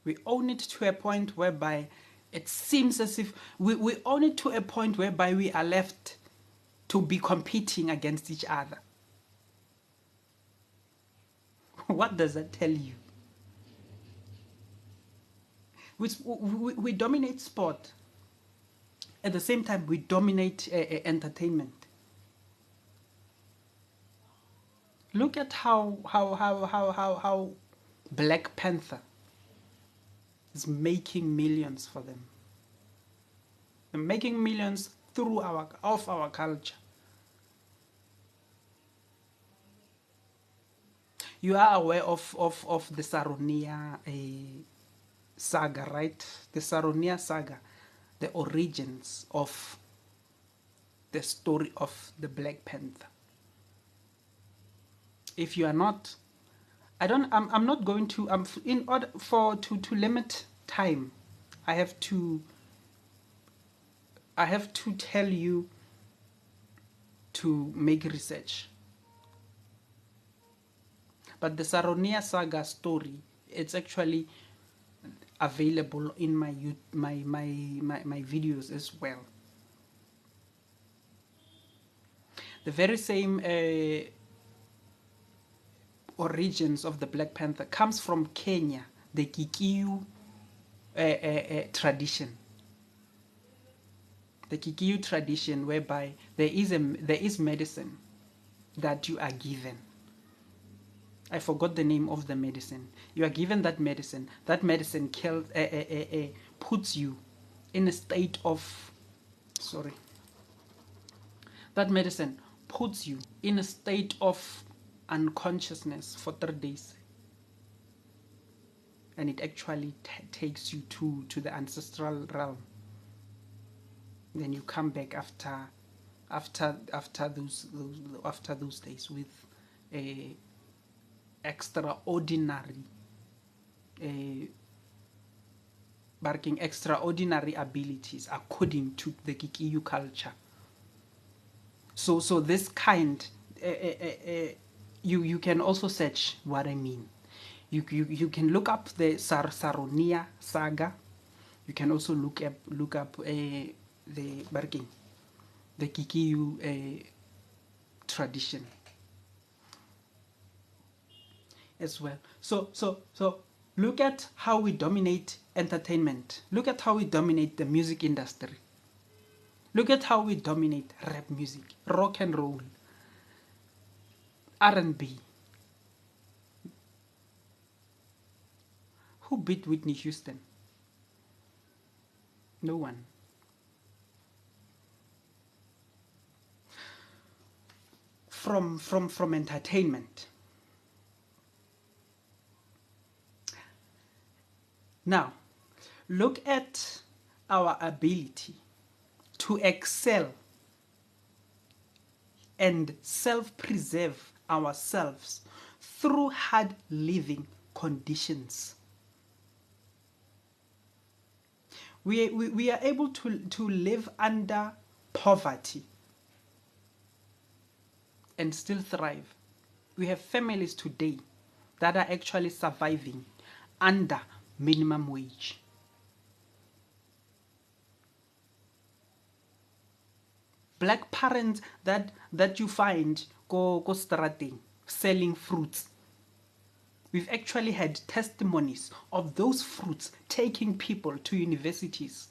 We own it to a point whereby it seems as if we own it to a point whereby we are left to be competing against each other. What does that tell you? We dominate sport. At the same time, we dominate entertainment. Look at how Black Panther is making millions for them. They're making millions through our culture. You are aware of the Saronia saga, right? The Saronia saga, the origins of the story of the Black Panther. If you are not, I'm not going to, in order to limit time, I have to tell you to make research. But the Saronia saga story, it's actually available in my videos as well. The very same origins of the Black Panther comes from Kenya, the Kikuyu tradition. The Kikuyu tradition, whereby there is medicine that you are given. I forgot the name of the medicine. You are given that medicine. That medicine puts you in a state of, sorry. That medicine puts you in a state of unconsciousness for 3 days. And it actually takes you to the ancestral realm. Then you come back after those days with a extraordinary extraordinary abilities according to the Kikuyu culture. So this kind, you can also search what I mean. You can look up the Saronia saga. You can also look up the Kikuyu tradition as well. So look at how we dominate entertainment. Look at how we dominate the music industry. Look at how we dominate rap music, rock and roll, R&B. Who beat Whitney Houston? No one. From entertainment. Now, look at our ability to excel and self-preserve ourselves through hard living conditions. We are able to live under poverty and still thrive. We have families today that are actually surviving under minimum wage. Black parents that you find go strating selling fruits. We've actually had testimonies of those fruits taking people to universities.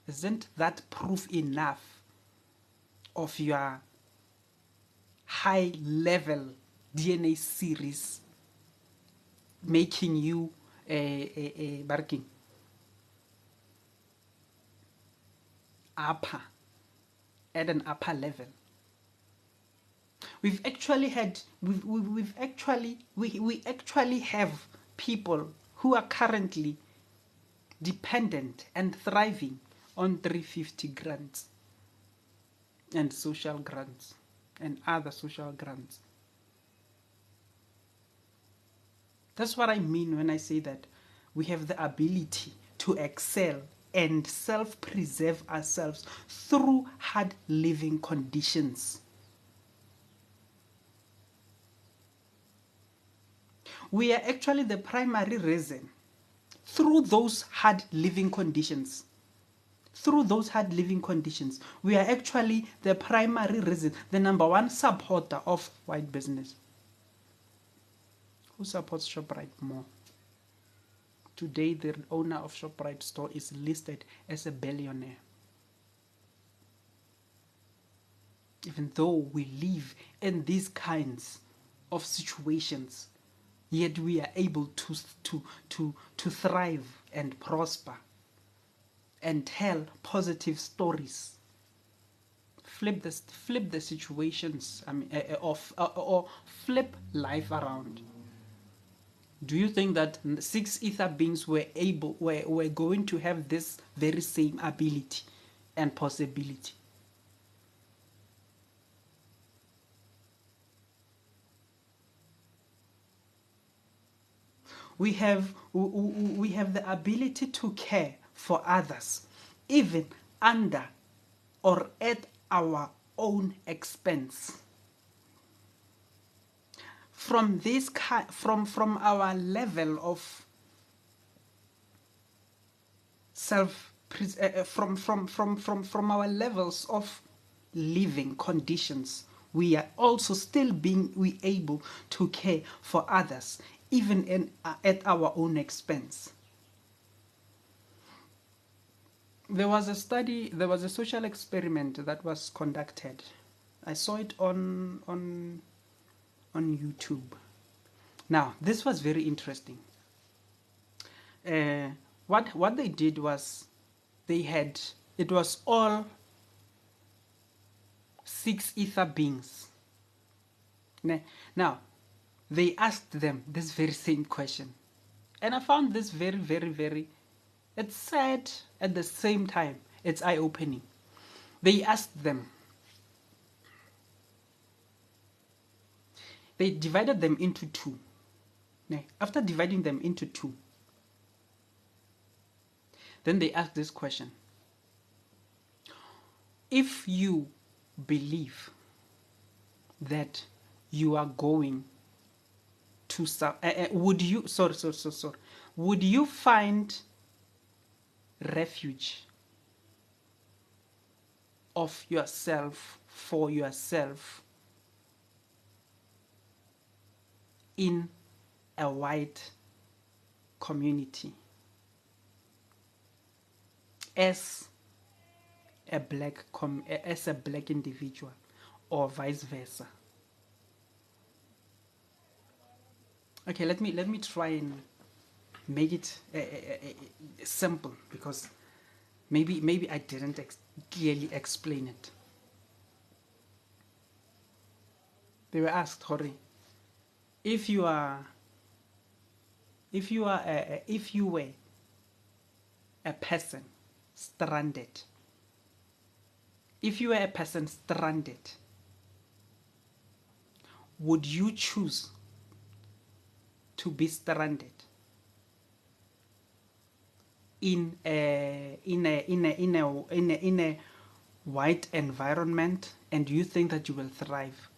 Isn't that proof enough of your high level DNA series making you barking upper at an upper level? We actually have people who are currently dependent and thriving on 350 grants and social grants and other social grants. That's what I mean when I say that we have the ability to excel and self-preserve ourselves through hard living conditions. We are actually the primary reason through those hard living conditions. Through those hard living conditions, we are actually the primary reason, the number one supporter of white business. Who supports ShopRite more? Today, the owner of ShopRite store is listed as a billionaire. Even though we live in these kinds of situations, yet we are able to thrive and prosper and tell positive stories. Flip the situations, or flip life around. Do you think that 6 ether beings were going to have this very same ability and possibility. We have the ability to care for others, even under or at our own expense. From this from our level of self from our levels of living conditions, we are also still we able to care for others, even at our own expense. There was a study, there was a social experiment that was conducted. I saw it on YouTube. Now, this was very interesting. What they did was it was all 6 ether beings. Now, they asked them this very same question. And I found this very, very, very, it's sad at the same time. It's eye-opening. They asked them, they divided them into two. After dividing them into two, then they asked this question. If you believe that you are going to would you find refuge of yourself for yourself in a white community as a black individual, or vice versa? Okay, let me try and make it simple, because maybe I didn't clearly explain it. They were asked, Hori, if you were a person stranded, would you choose to be stranded in a white environment, and do you think that you will thrive?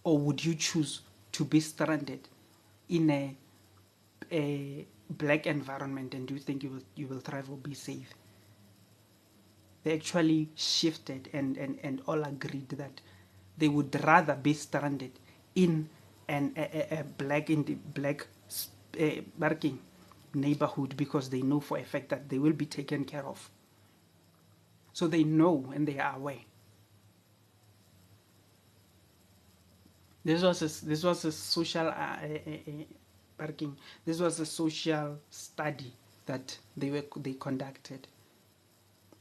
Or would you choose to be stranded in a black environment, and do you think you will thrive or be safe? They actually shifted and all agreed that they would rather be stranded in a black working neighborhood, because they know for a fact that they will be taken care of. So they know and they are aware. This was a social parking. This was a social study that they conducted.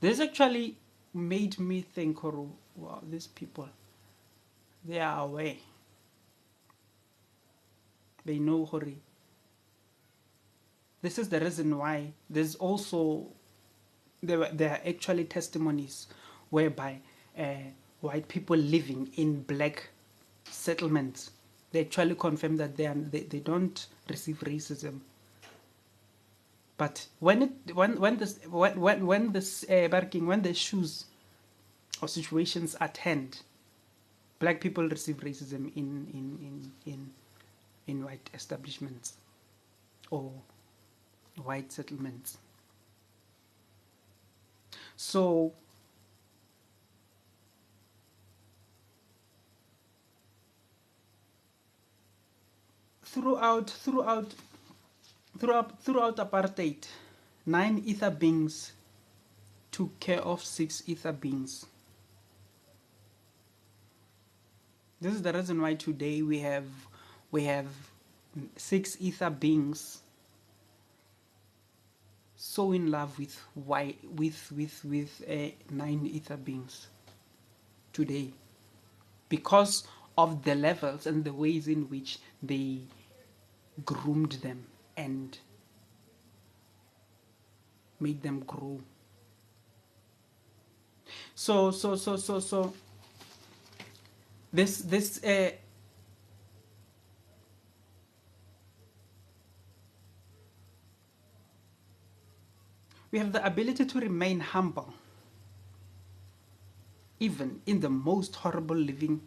This actually made me think, oh, wow, these people, they are aware. They know, Hori. This is the reason why there's also there are actually testimonies whereby white people living in black settlements, they actually confirm that they don't receive racism. But when the shoes or situations at hand, black people receive racism in white establishments or white settlements. So throughout apartheid, 9 ether beings took care of 6 ether beings. This is the reason why today we have 6 ether beings so in love with 9 ether beings today, because of the levels and the ways in which they groomed them and made them grow. So this we have the ability to remain humble even in the most horrible living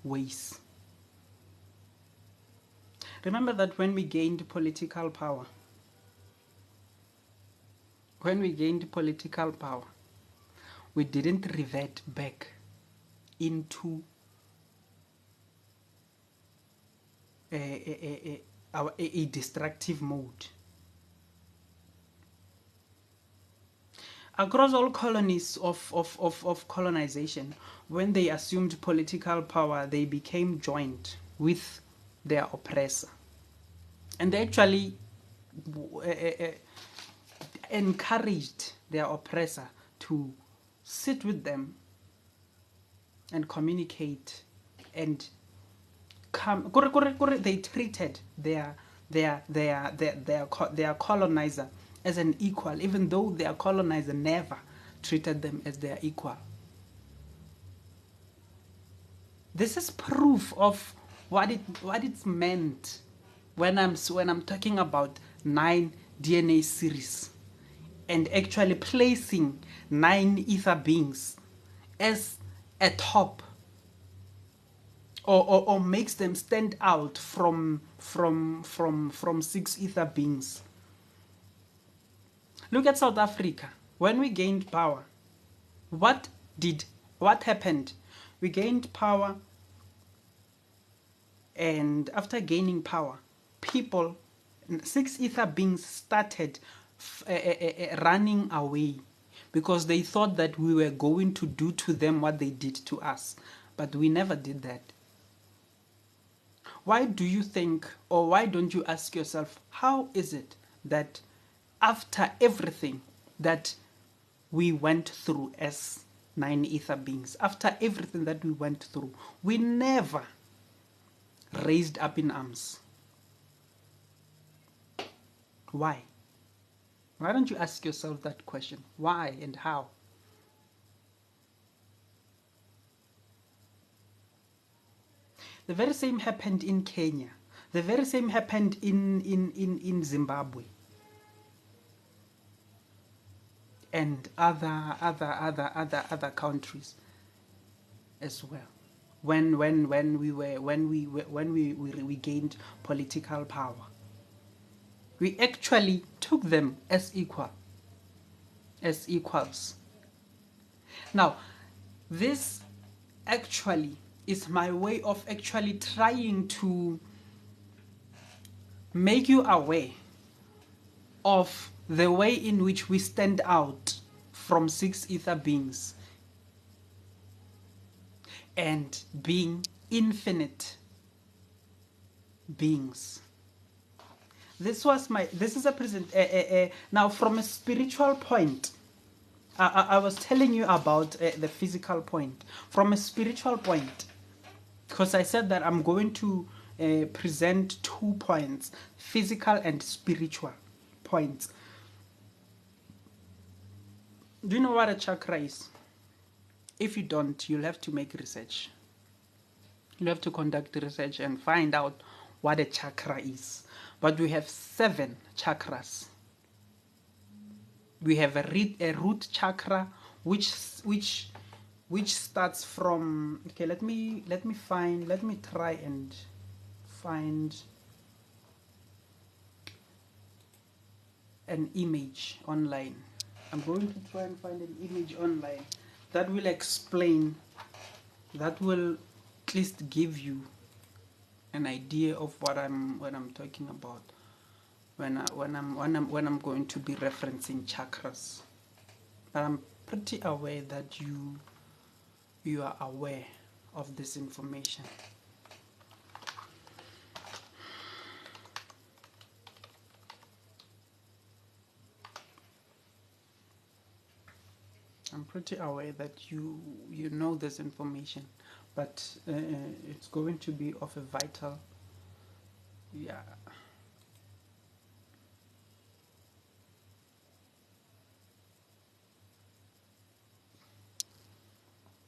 ways. Remember that when we gained political power, we didn't revert back into a destructive mode. Across all colonies of colonization, when they assumed political power, they became joined with their oppressor. And they actually encouraged their oppressor to sit with them and communicate and come. They treated their colonizer as an equal, even though their colonizer never treated them as their equal. This is proof of what it's meant when I'm talking about 9 DNA series and actually placing 9 ether beings as a top or makes them stand out from 6 ether beings. Look at South Africa. When we gained power, what happened? We gained power, and after gaining power, people, 6 ether beings started running away because they thought that we were going to do to them what they did to us. But we never did that. Why do you think, or why don't you ask yourself, how is it that after everything that we went through as 9 ether beings, after everything that we went through, we never raised up in arms? Why? Why don't you ask yourself that question? Why and how? The very same happened in Kenya. The very same happened in Zimbabwe. And other countries as well. When we gained political power, we actually took them as equals. Now, this actually is my way of actually trying to make you aware of the way in which we stand out from 6 ether beings and being infinite beings. This is a present. Now, from a spiritual point, I was telling you about the physical point. From a spiritual point, because I said that I'm going to present 2 points, physical and spiritual points. Do you know what a chakra is? If you don't, you'll have to make research. You'll have to conduct research and find out what a chakra is. But we have 7 chakras. We have a root chakra, which starts from. Okay, let me try and find an image online. I'm going to try and find an image online that will explain, that will at least give you an idea of what I'm talking about when I'm going to be referencing chakras. But I'm pretty aware that you are aware of this information. I'm pretty aware that you know this information, but it's going to be of a vital, yeah.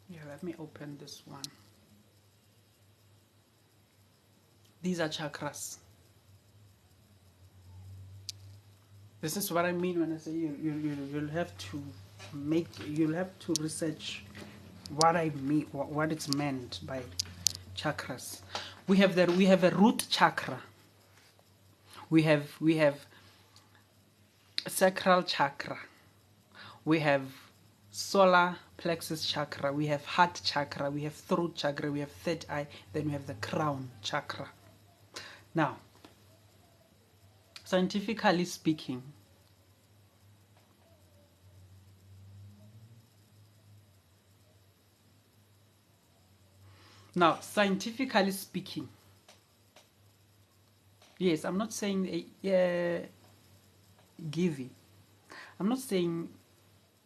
Yeah, let me open this one. These are chakras. This is what I mean when I say you'll have to you'll have to research what I mean, what it's meant by chakras. We have a root chakra. We have sacral chakra. We have solar plexus chakra. We have heart chakra. We have throat chakra. We have third eye. Then we have the crown chakra. Now, scientifically speaking, yes, I'm not saying giving. I'm not saying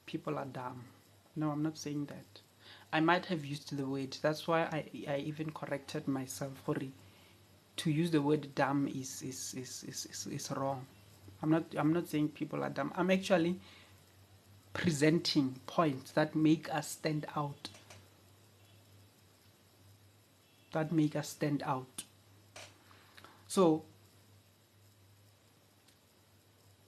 people are dumb. No, I'm not saying that. I might have used the word. That's why I even corrected myself for it. To use the word dumb is wrong. I'm not saying people are dumb. I'm actually presenting points that make us stand out. That make us stand out. So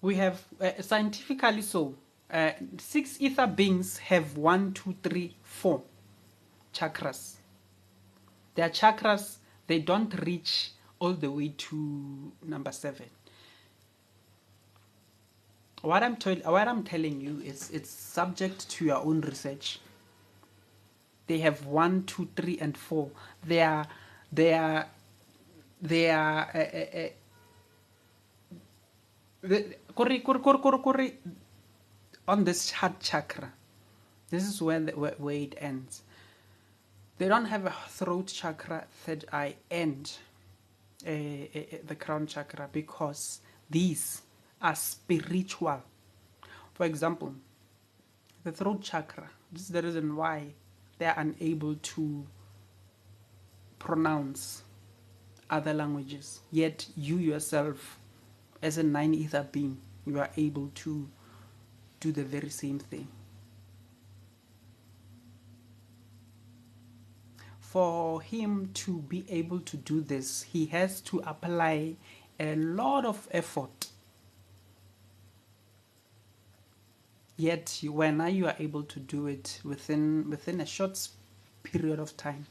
we have scientifically so 6 ether beings have 1, 2, 3, 4 chakras. Their chakras, they don't reach all the way to number 7. What I'm telling you is it's subject to your own research. They have 1, 2, 3, and 4. They are on this heart chakra. This is where it ends. They don't have a throat chakra, third eye, and the crown chakra because these are spiritual. For example, the throat chakra. This is the reason why they are unable to pronounce other languages. Yet you yourself, as a 9 ether being, you are able to do the very same thing. For him to be able to do this, he has to apply a lot of effort. Yet when you are able to do it within a short period of time.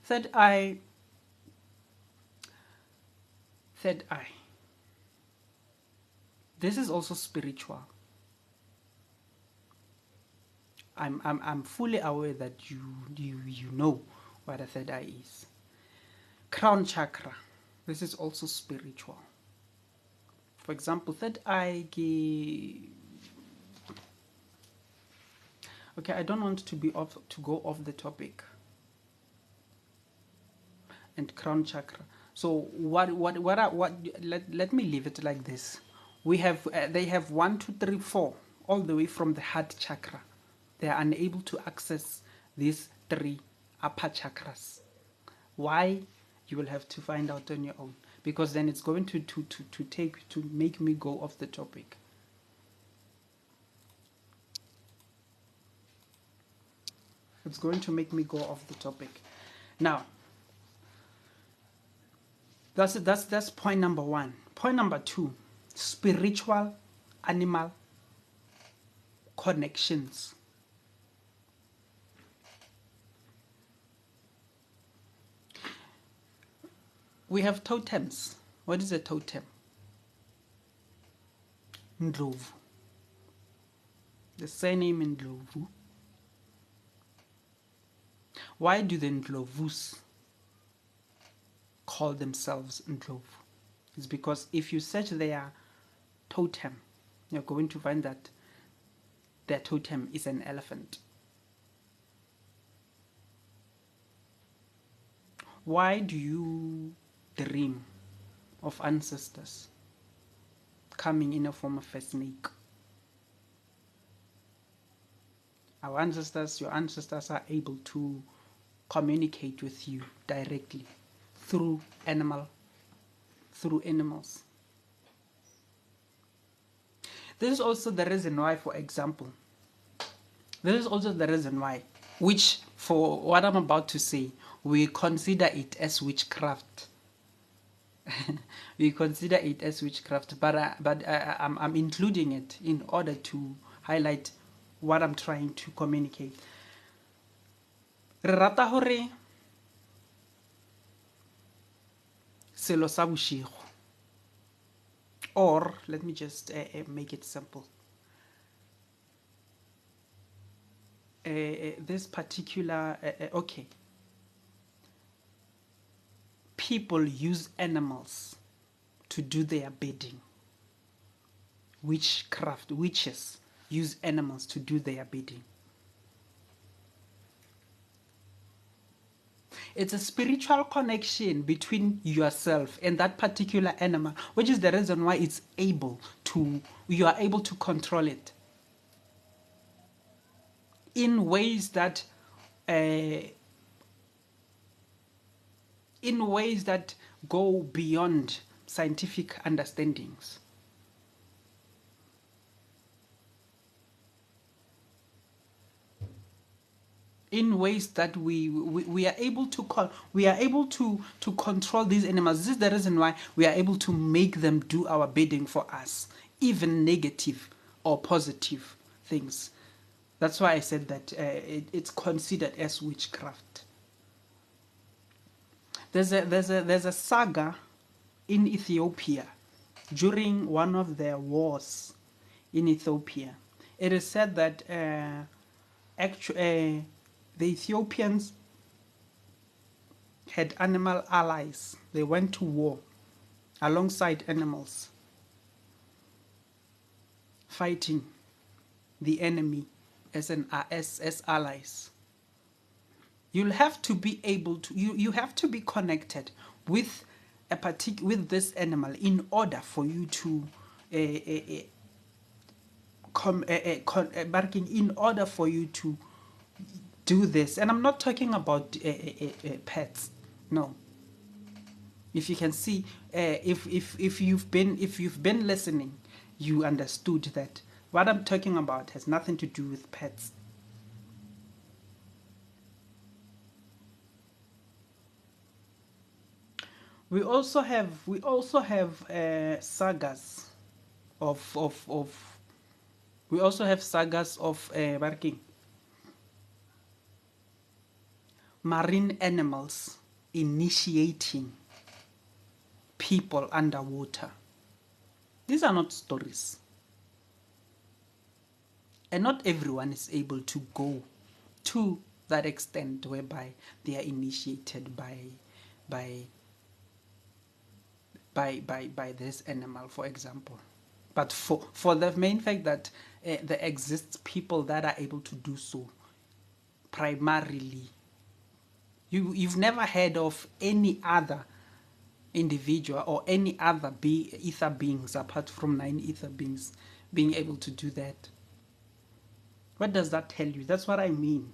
Third eye. This is also spiritual. I'm fully aware that you know what a third eye is. Crown chakra. This is also spiritual. For example, third eye. Okay, I don't want to go off the topic. And crown chakra. So let me leave it like this. We have they have 1, 2, 3, 4 all the way from the heart chakra. They are unable to access these 3 upper chakras. Why? You will have to find out on your own, because then it's going to make me go off the topic. It's going to make me go off the topic. Now, that's point number 1. Point number 2, spiritual animal connections. We have totems. What is a totem? Ndlovu. The surname Ndlovu. Why do the Ndlovus call themselves Ndlovu? It's because if you search their totem, you're going to find that their totem is an elephant. Why do you dream of ancestors coming in a form of a snake? Our ancestors, your ancestors, are able to communicate with you directly through animals. This is also the reason why, for example, This is also the reason why, which for what I'm about to say, we consider it as witchcraft. We consider it as witchcraft, but I'm including it in order to highlight what I'm trying to communicate. Re rata hore selo sa boshigo, or let me just make it simple. This particular okay, people use animals to do their bidding. Witchcraft, witches use animals to do their bidding. It's a spiritual connection between yourself and that particular animal, which is the reason why it's able to, you are able to control it in ways that go beyond scientific understandings. In ways that we are able to control these animals. This is the reason why we are able to make them do our bidding for us, even negative or positive things. That's why I said that it's considered as witchcraft. There's a saga in Ethiopia during one of their wars in Ethiopia. It is said that the Ethiopians had animal allies. They went to war alongside animals, fighting the enemy as allies. You'll have to be able to you have to be connected with with this animal in order for you to in order for you to do this. And I'm not talking about pets. No. If you can see, if you've been listening, you understood that what I'm talking about has nothing to do with pets. We also have sagas we also have sagas of marine animals initiating people underwater. These are not stories. And not everyone is able to go to that extent whereby they are initiated by this animal, for example. But for the main fact that there exists people that are able to do so, primarily, you've never heard of any other individual or any other ether beings apart from 9 ether beings being able to do that. What does that tell you? That's what I mean.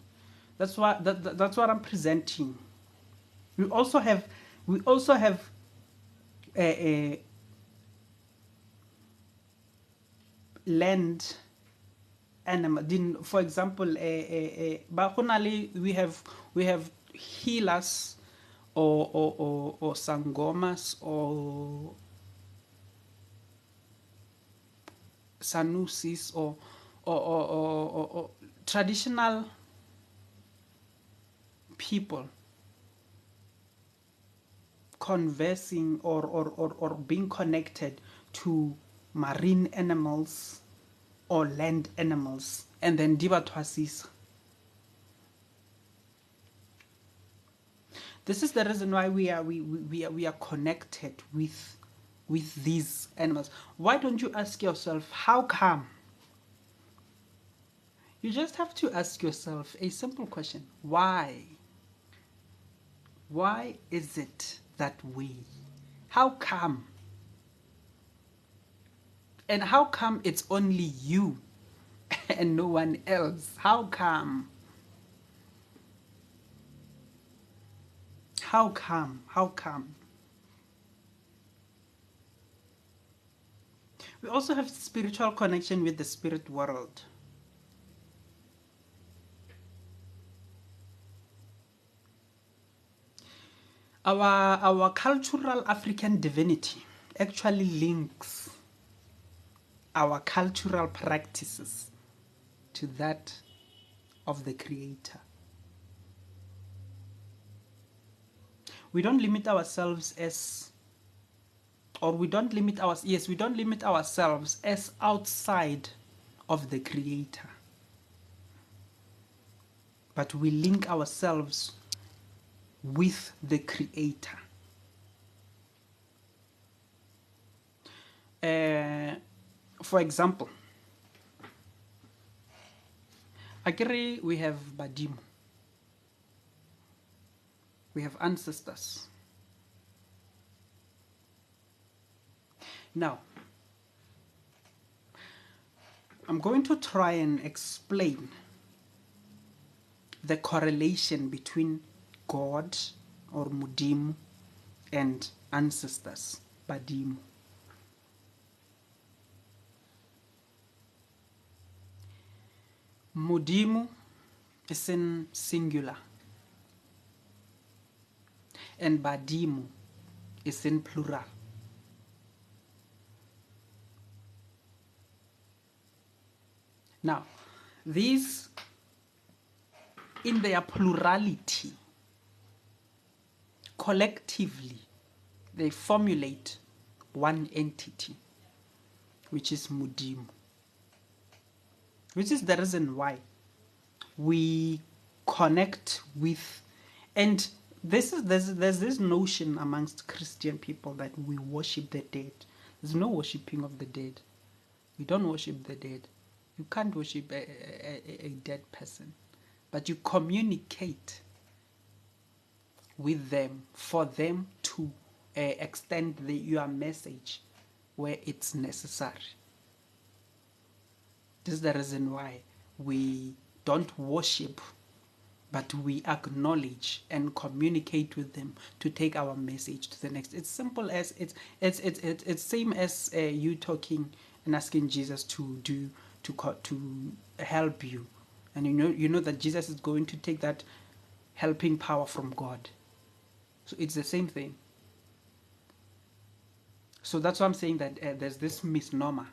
That's what I'm presenting. We also have land animal. For example, we have healers or sangomas or sanusis or traditional people conversing or being connected to marine animals or land animals, and then diba twasis. This is the reason why we are connected with these animals. Why don't you ask yourself, how come? You just have to ask yourself a simple question. Why? Why is it that way? How come? And how come it's only you and no one else? How come? How come? How come? We also have spiritual connection with the spirit world. Our cultural African divinity actually links our cultural practices to that of the Creator. We don't limit ourselves as, or we don't limit we don't limit ourselves as outside of the Creator, but we link ourselves with the Creator. For example, Akere, we have Badimo, we have ancestors. Now, I'm going to try and explain the correlation between God or Mudimu and ancestors, Badimo. Mudimu is in singular and Badimo is in plural. Now, these, in their plurality, collectively, they formulate one entity, which is Mudimu, which is the reason why we connect with, and there's this notion amongst Christian people that we worship the dead. There's no worshiping of the dead. We don't worship the dead. You can't worship a dead person, but you communicate with them for them to extend your message where it's necessary. This is the reason why we don't worship, but we acknowledge and communicate with them to take our message to the next. It's simple as it's same as you talking and asking Jesus to help you, and you know that Jesus is going to take that helping power from God. So it's the same thing. So that's why I'm saying that there's this misnomer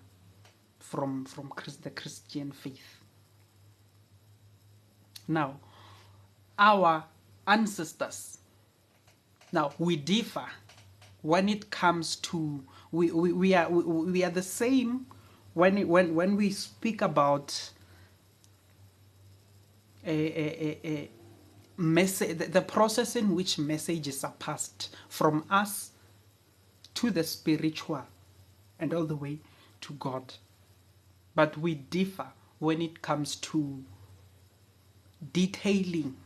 from the Christian faith. Now, our ancestors. Now we differ when it comes to we are the same when we speak about a message, the process in which messages are passed from us to the spiritual and all the way to God. But we differ when it comes to detailing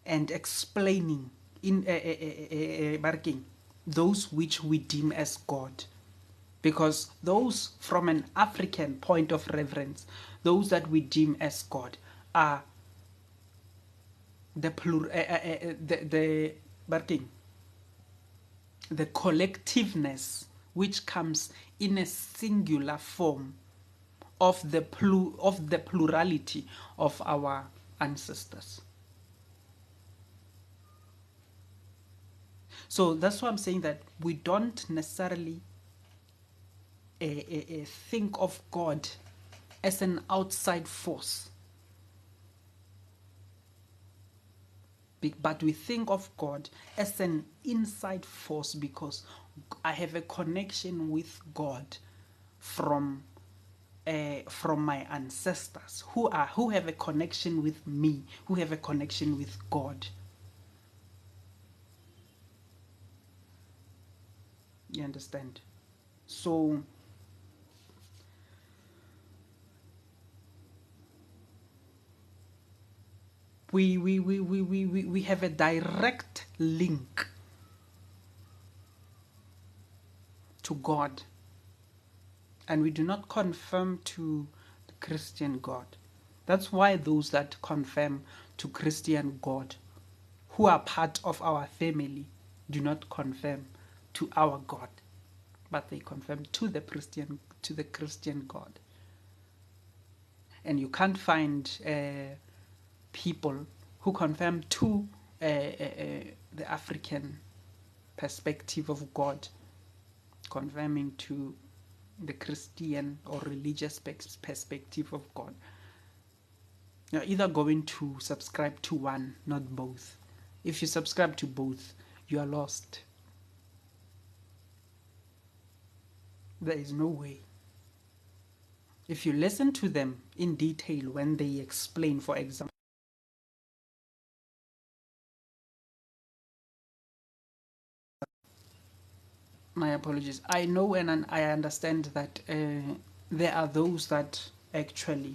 and explaining in those which we deem as God. Because those from an African point of reference, those that we deem as God are the collectiveness which comes in a singular form of the plurality of our ancestors. So that's why I'm saying that we don't necessarily think of God as an outside force, but we think of God as an inside force, because I have a connection with God from my ancestors who have a connection with me, who have a connection with God. You understand? So we have a direct link to God, and we do not confirm to the Christian God. That's why those that confirm to Christian God, who are part of our family, do not confirm to our God, but they confirm to the Christian God. And you can't find people who confirm to the African perspective of God, confirming to the Christian or religious perspective of God. You're either going to subscribe to one, not both. If you subscribe to both, you are lost. There is no way. If you listen to them in detail when they explain, for example, my apologies. I know and I understand that there are those that actually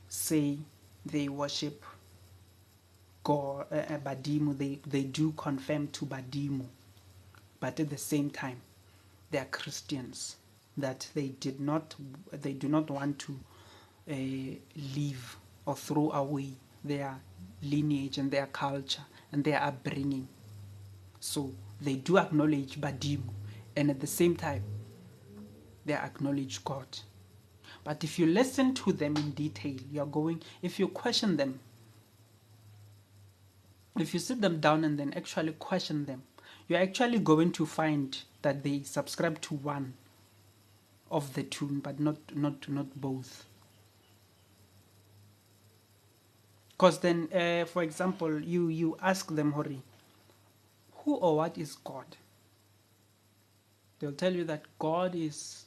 say they worship God, Badimu. They do confirm to Badimu, but at the same time, they are Christians that they do not want to leave or throw away their lineage and their culture and their upbringing. So they do acknowledge Badimu, and at the same time, they acknowledge God. But if you listen to them in detail, if you question them, if you sit them down and then actually question them, you're actually going to find that they subscribe to one of the two, but not both. Because then, for example, you ask them, Hori, who or what is God? They'll tell you that God is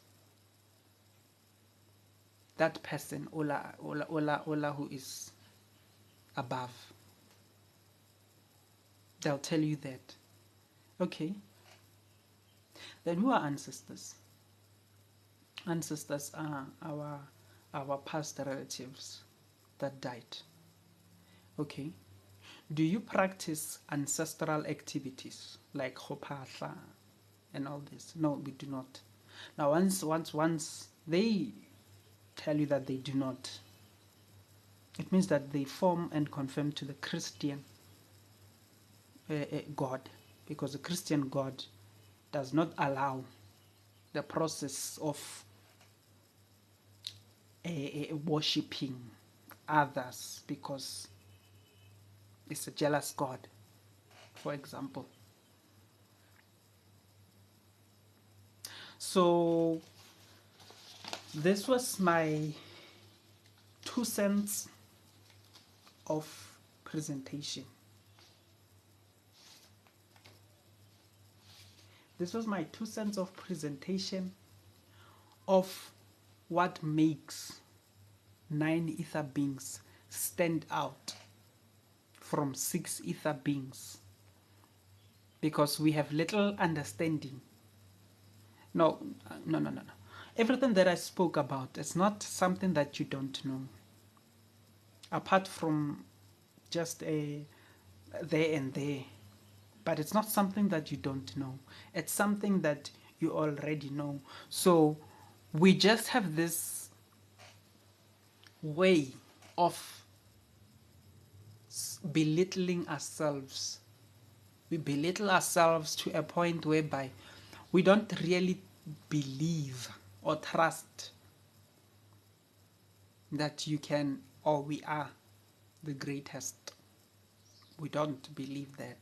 that person, Ola, who is above. They'll tell you that. Okay. Then who are ancestors? Ancestors are our past relatives that died. Okay. Do you practice ancestral activities like Hopatla and all this? No, we do not. Now, once they tell you that they do not, it means that they form and conform to the Christian God, because the Christian God does not allow the process of worshipping others, because it's a jealous God, for example. So this was my 2 cents of presentation. This was my 2 cents of presentation of what makes 9 ether beings stand out from 6 ether beings, because we have little understanding. No. Everything that I spoke about is not something that you don't know, apart from just there and there. But it's not something that you don't know. It's something that you already know. So we just have this way of belittling ourselves. We belittle ourselves to a point whereby we don't really believe or trust that you can or we are the greatest. We don't believe that.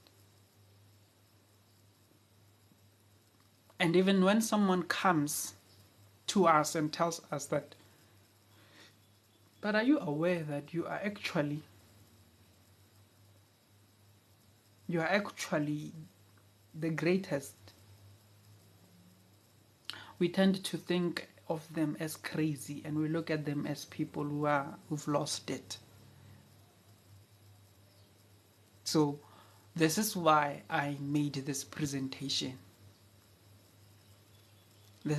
And even when someone comes to us and tells us that, but are you aware that you are actually the greatest? We tend to think of them as crazy, and we look at them as people who've lost it. So this is why I made this presentation. I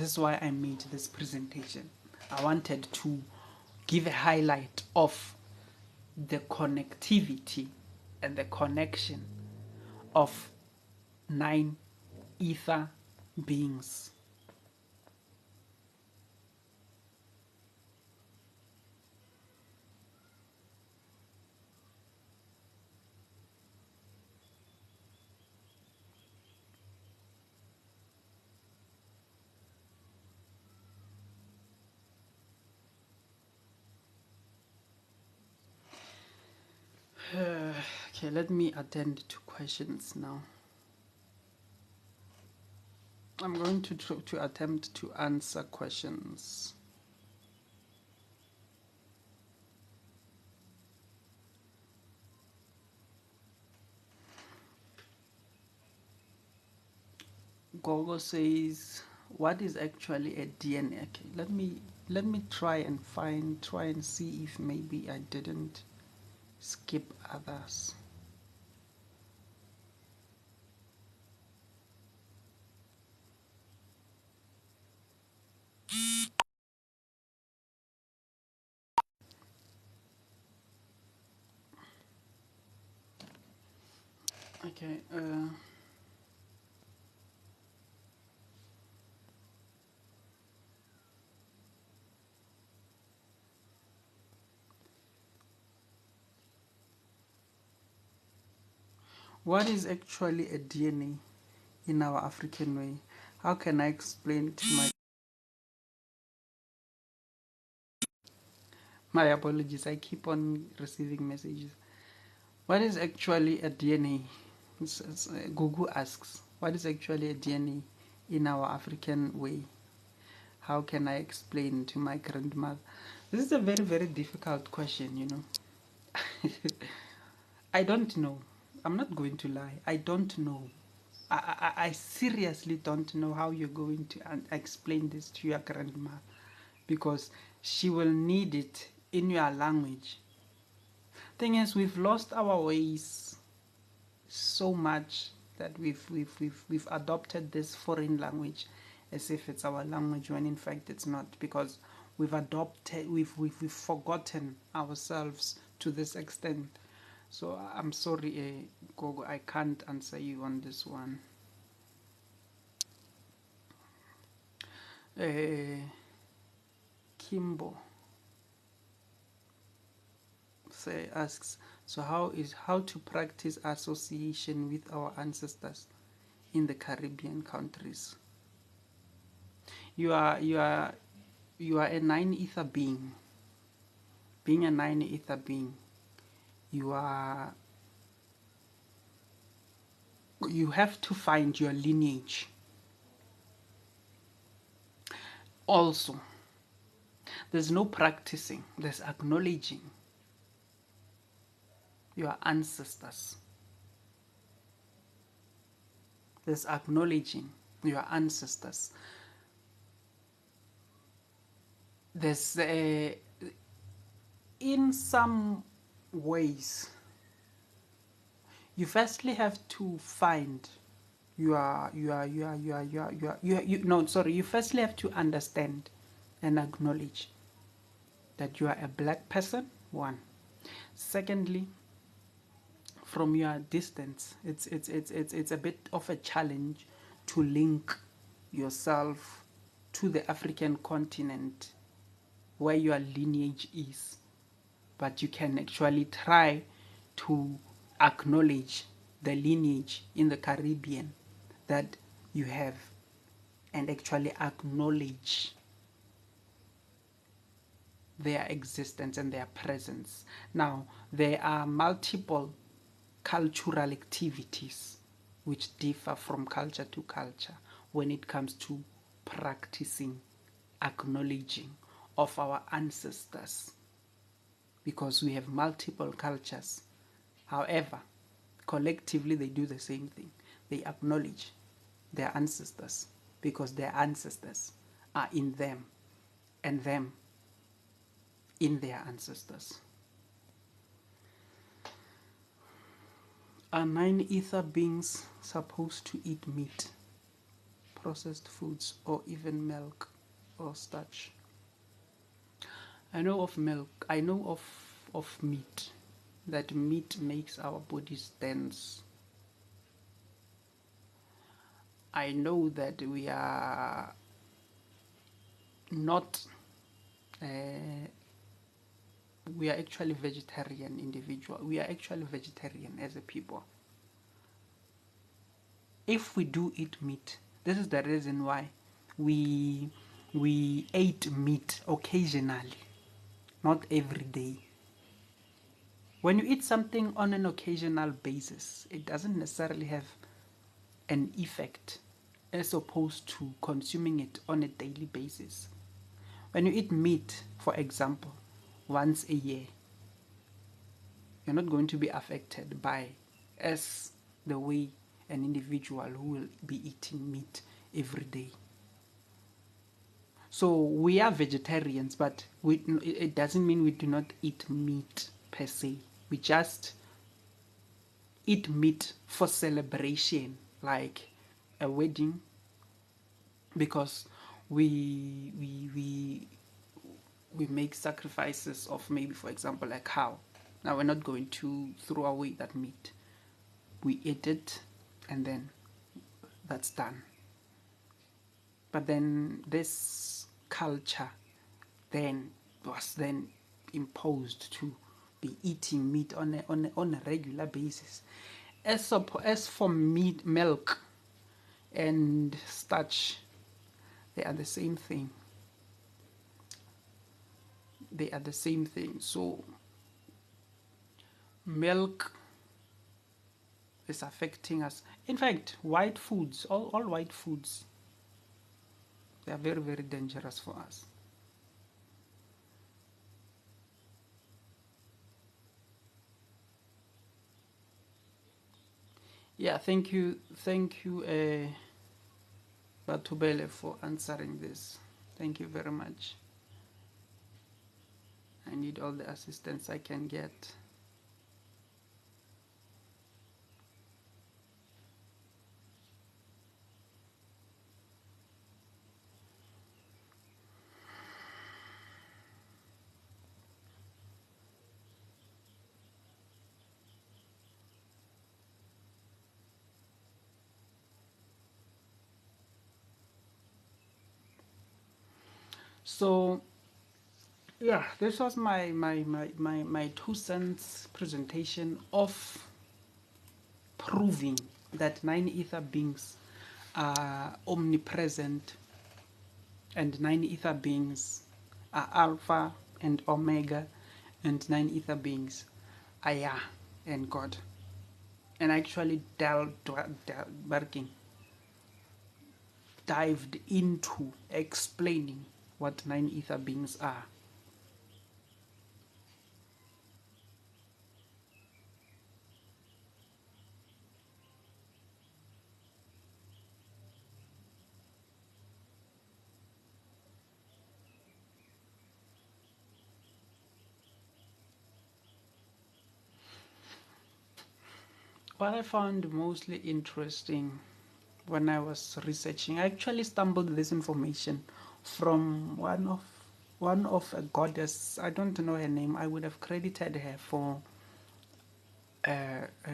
wanted to give a highlight of the connectivity and the connection of 9 ether beings. Okay, let me attend to questions now. I'm going to attempt to answer questions. Gogo says, what is actually a DNA? Okay, let me try and see if maybe I didn't skip others. Okay, what is actually a DNA in our African way? How can I explain to my apologies, I keep on receiving messages. What is actually a DNA? Gugu asks, what is actually a DNA in our African way? How can I explain to my grandmother? This is a very, very difficult question, you know. I don't know. I'm not going to lie. I don't know. I seriously don't know how you're going to explain this to your grandma, because she will need it in your language. Thing is, we've lost our ways so much that we've adopted this foreign language as if it's our language, when in fact it's not, because we've forgotten ourselves to this extent. So I'm sorry, Gogo, I can't answer you on this one. Kimbo asks, so how to practice association with our ancestors in the Caribbean countries? You are a nine ether being. Being a nine ether being, you have to find your lineage. Also, there's no practicing, there's acknowledging your ancestors. There's acknowledging your ancestors. There's in some ways, you firstly have to find you firstly have to understand and acknowledge that you are a black person, one. Secondly, from your distance, it's a bit of a challenge to link yourself to the African continent where your lineage is, but you can actually try to acknowledge the lineage in the Caribbean that you have, and actually acknowledge their existence and their presence. Now, there are multiple cultural activities which differ from culture to culture when it comes to practicing acknowledging of our ancestors, because we have multiple cultures. However, collectively they do the same thing. They acknowledge their ancestors because their ancestors are in them, and them in their ancestors. Are nine ether beings supposed to eat meat, processed foods, or even milk or starch? I know of milk. I know of meat. That meat makes our bodies dense. I know that we are not we are actually vegetarian individual. We are actually vegetarian as a people. If we do eat meat, this is the reason why we ate meat occasionally, not every day. When you eat something on an occasional basis, it doesn't necessarily have an effect as opposed to consuming it on a daily basis. When you eat meat, for example, once a year, you're not going to be affected by as the way an individual who will be eating meat every day. So we are vegetarians, but it doesn't mean we do not eat meat per se. We just eat meat for celebration, like a wedding, because we we make sacrifices of, maybe for example, a cow. Now we're not going to throw away that meat. We eat it and then that's done. But then this culture then was then imposed to be eating meat on a regular basis. As for meat, milk and starch, they are the same thing. They are the same thing. So milk is affecting us. In fact, white foods, all white foods, they are very, very dangerous for us. Yeah, thank you, Batubele, for answering this. Thank you very much. I need all the assistance I can get. So, yeah, this was my 2 cents presentation of proving that 9 ether beings are omnipresent, and 9 ether beings are Alpha and Omega, and 9 ether beings are Yah and God. And I actually dived into explaining what 9 ether beings are. What I found mostly interesting when I was researching, I actually stumbled this information from one of a goddess. I don't know her name. I would have credited her for uh, uh,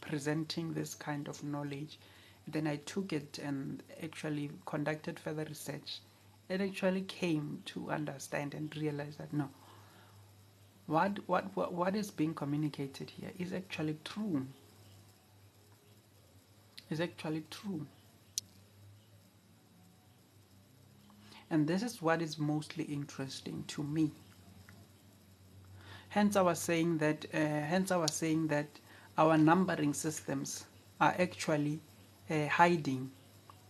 presenting this kind of knowledge. Then I took it and actually conducted further research. It actually came to understand and realize that no, what is being communicated here is actually true. Is actually true. And this is what is mostly interesting to me. Hence, I was saying that. Our numbering systems are actually hiding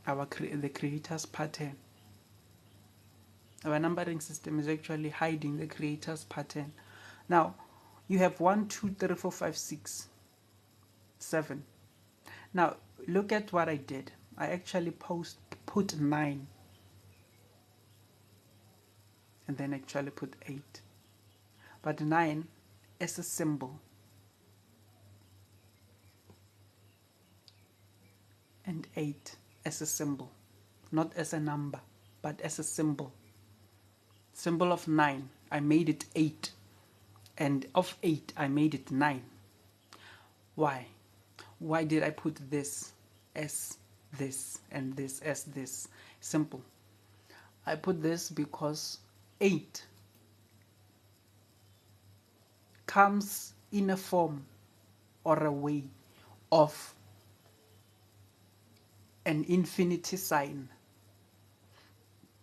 the Creator's pattern. Our numbering system is actually hiding the Creator's pattern. Now, you have 1, 2, 3, 4, 5, 6, 7. Now, look at what I did. I actually put 9 and then actually put 8. But 9 as a symbol and 8 as a symbol, not as a number, but as a symbol. Symbol of 9, I made it 8, and of 8, I made it 9. Why? Why did I put this as this and this as this? Simple. I put this because 8 comes in a form or a way of an infinity sign.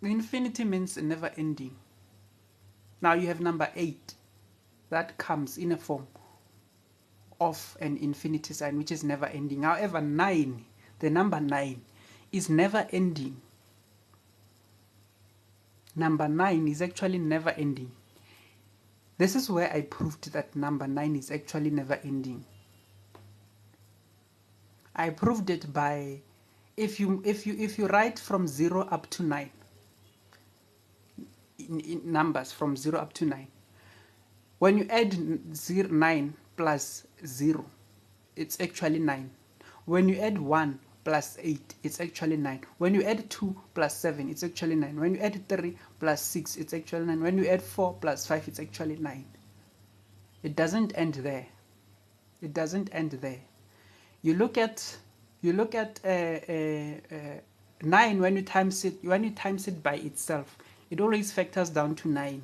Infinity means never ending. Now you have number 8. that comes in a form of an infinity sign, which is never ending. However, 9, the number 9, is never ending. Number 9 is actually never ending. This is where I proved that number 9 is actually never ending. I proved it by, if you write from 0 up to 9, in numbers from 0 up to 9, when you add 9 plus 0, it's actually 9. When you add 1 plus 8, it's actually 9. When you add 2 plus 7, it's actually 9. When you add 3 plus 6, it's actually 9. When you add 4 plus 5, it's actually 9. It doesn't end there. It doesn't end there. You look at 9 when you times it by itself, it always factors down to 9.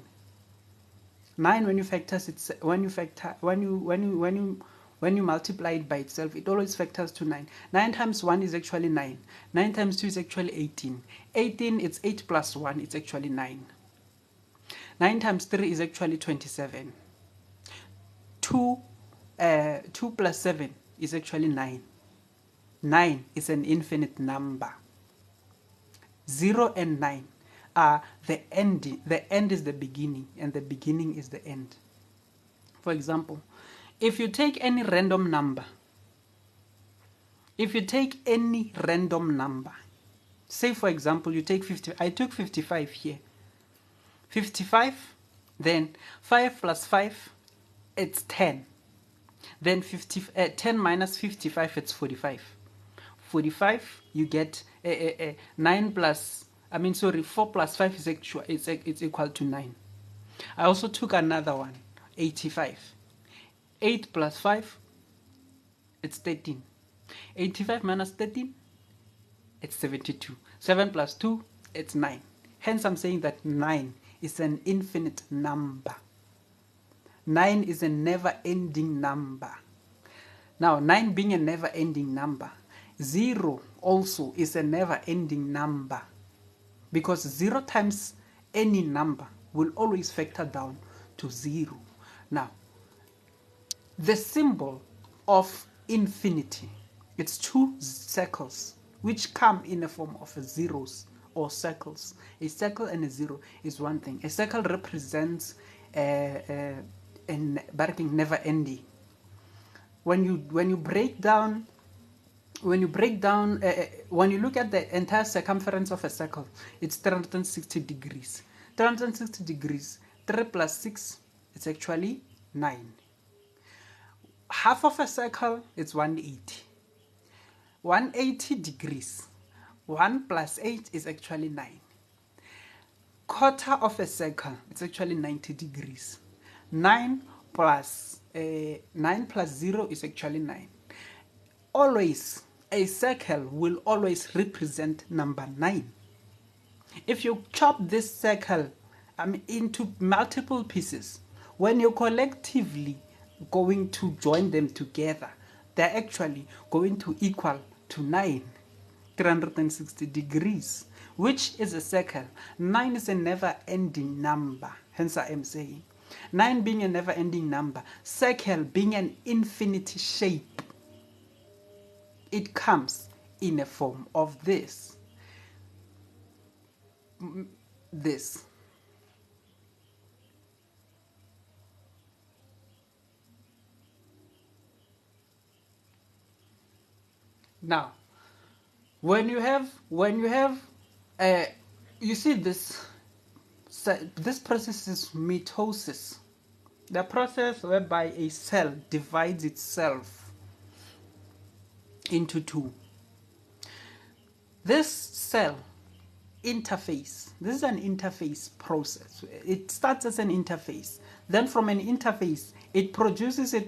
9 when you multiply it by itself, it always factors to 9. 9 times 1 is actually 9. 9 times 2 is actually 18. 18, it's 8 plus 1, it's actually 9. 9 times 3 is actually 27. 2 plus 7 is actually 9. 9 is an infinite number. 0 and 9 are the end. The end is the beginning, and the beginning is the end. For example, if you take any random number, say for example you take 50, I took 55 here. 55, then 5 plus 5, it's 10. Then 10 minus 55, it's 45. 45, you get 9 plus, 4 plus 5 is actual, it's equal to 9. I also took another one, 85. 8 plus 5, it's 13. 85 minus 13, it's 72. 7 plus 2, it's 9. Hence, I'm saying that 9 is an infinite number. 9 is a never-ending number. Now, 9 being a never-ending number, 0 also is a never-ending number, because 0 times any number will always factor down to 0. Now, the symbol of infinity, it's 2 circles which come in the form of zeros or circles. A circle and a 0 is one thing. A circle represents never ending. When you look at the entire circumference of a circle, it's 360 degrees. 360 degrees, 3 plus 6, it's actually 9. Half of a circle is 180. 180 degrees, 1 plus 8 is actually 9. Quarter of a circle, it's actually 90 degrees. 9 plus 0 is actually 9. Always, a circle will always represent number 9. If you chop this circle into multiple pieces, when you're collectively going to join them together, they're actually going to equal to 9. 360 degrees, which is a circle. 9 is a never-ending number. Hence I am saying 9 being a never-ending number, circle being an infinity shape, it comes in a form of this. Now, when you have you see this process is mitosis, the process whereby a cell divides itself into 2. This cell interface, this is an interface process. It starts as an interface. Then from an interface, it produces to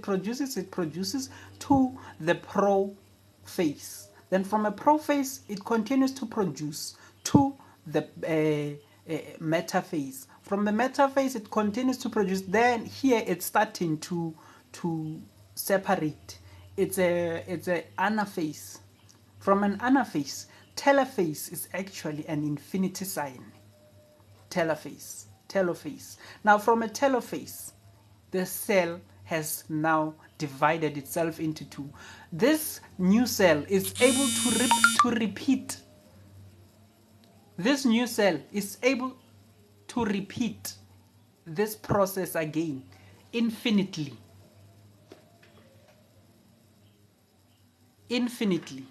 the prophase. Then from a prophase, it continues to produce to the metaphase. From the metaphase, it continues to produce. Then here it's starting to separate. It's a anaphase. From an anaphase, telophase is actually an infinity sign. Telophase. Now from a telophase, the cell has now divided itself into two. This new cell is able to repeat. This new cell is able to repeat this process again infinitely. Infinitely.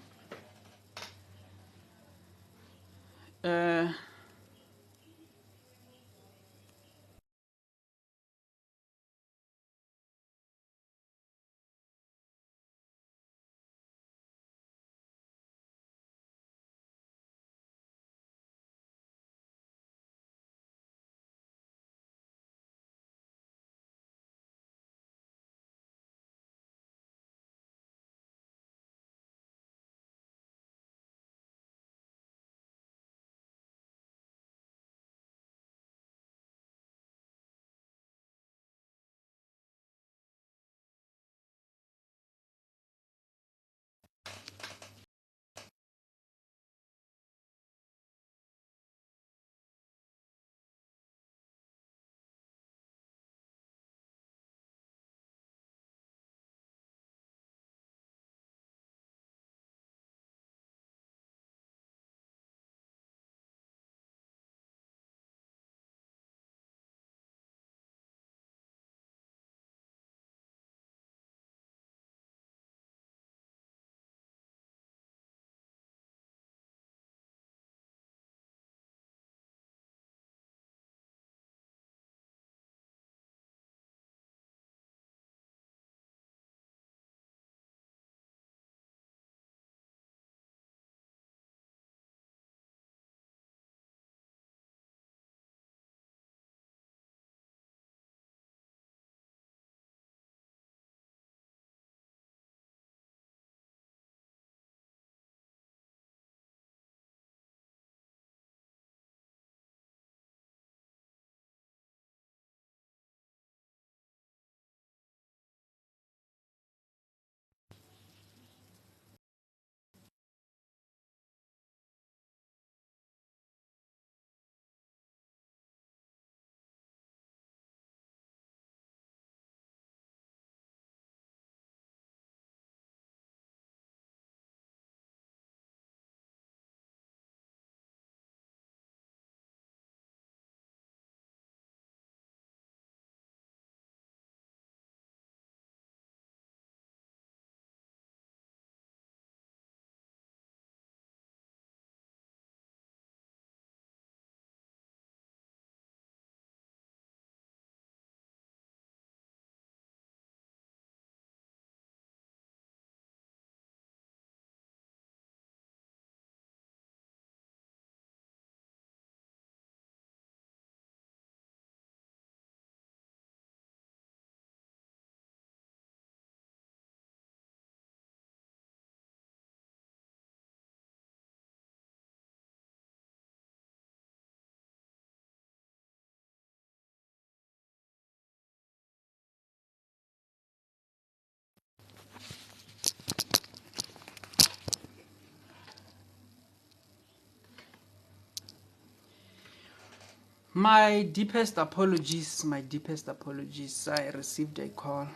My deepest apologies, my deepest apologies. I received a call.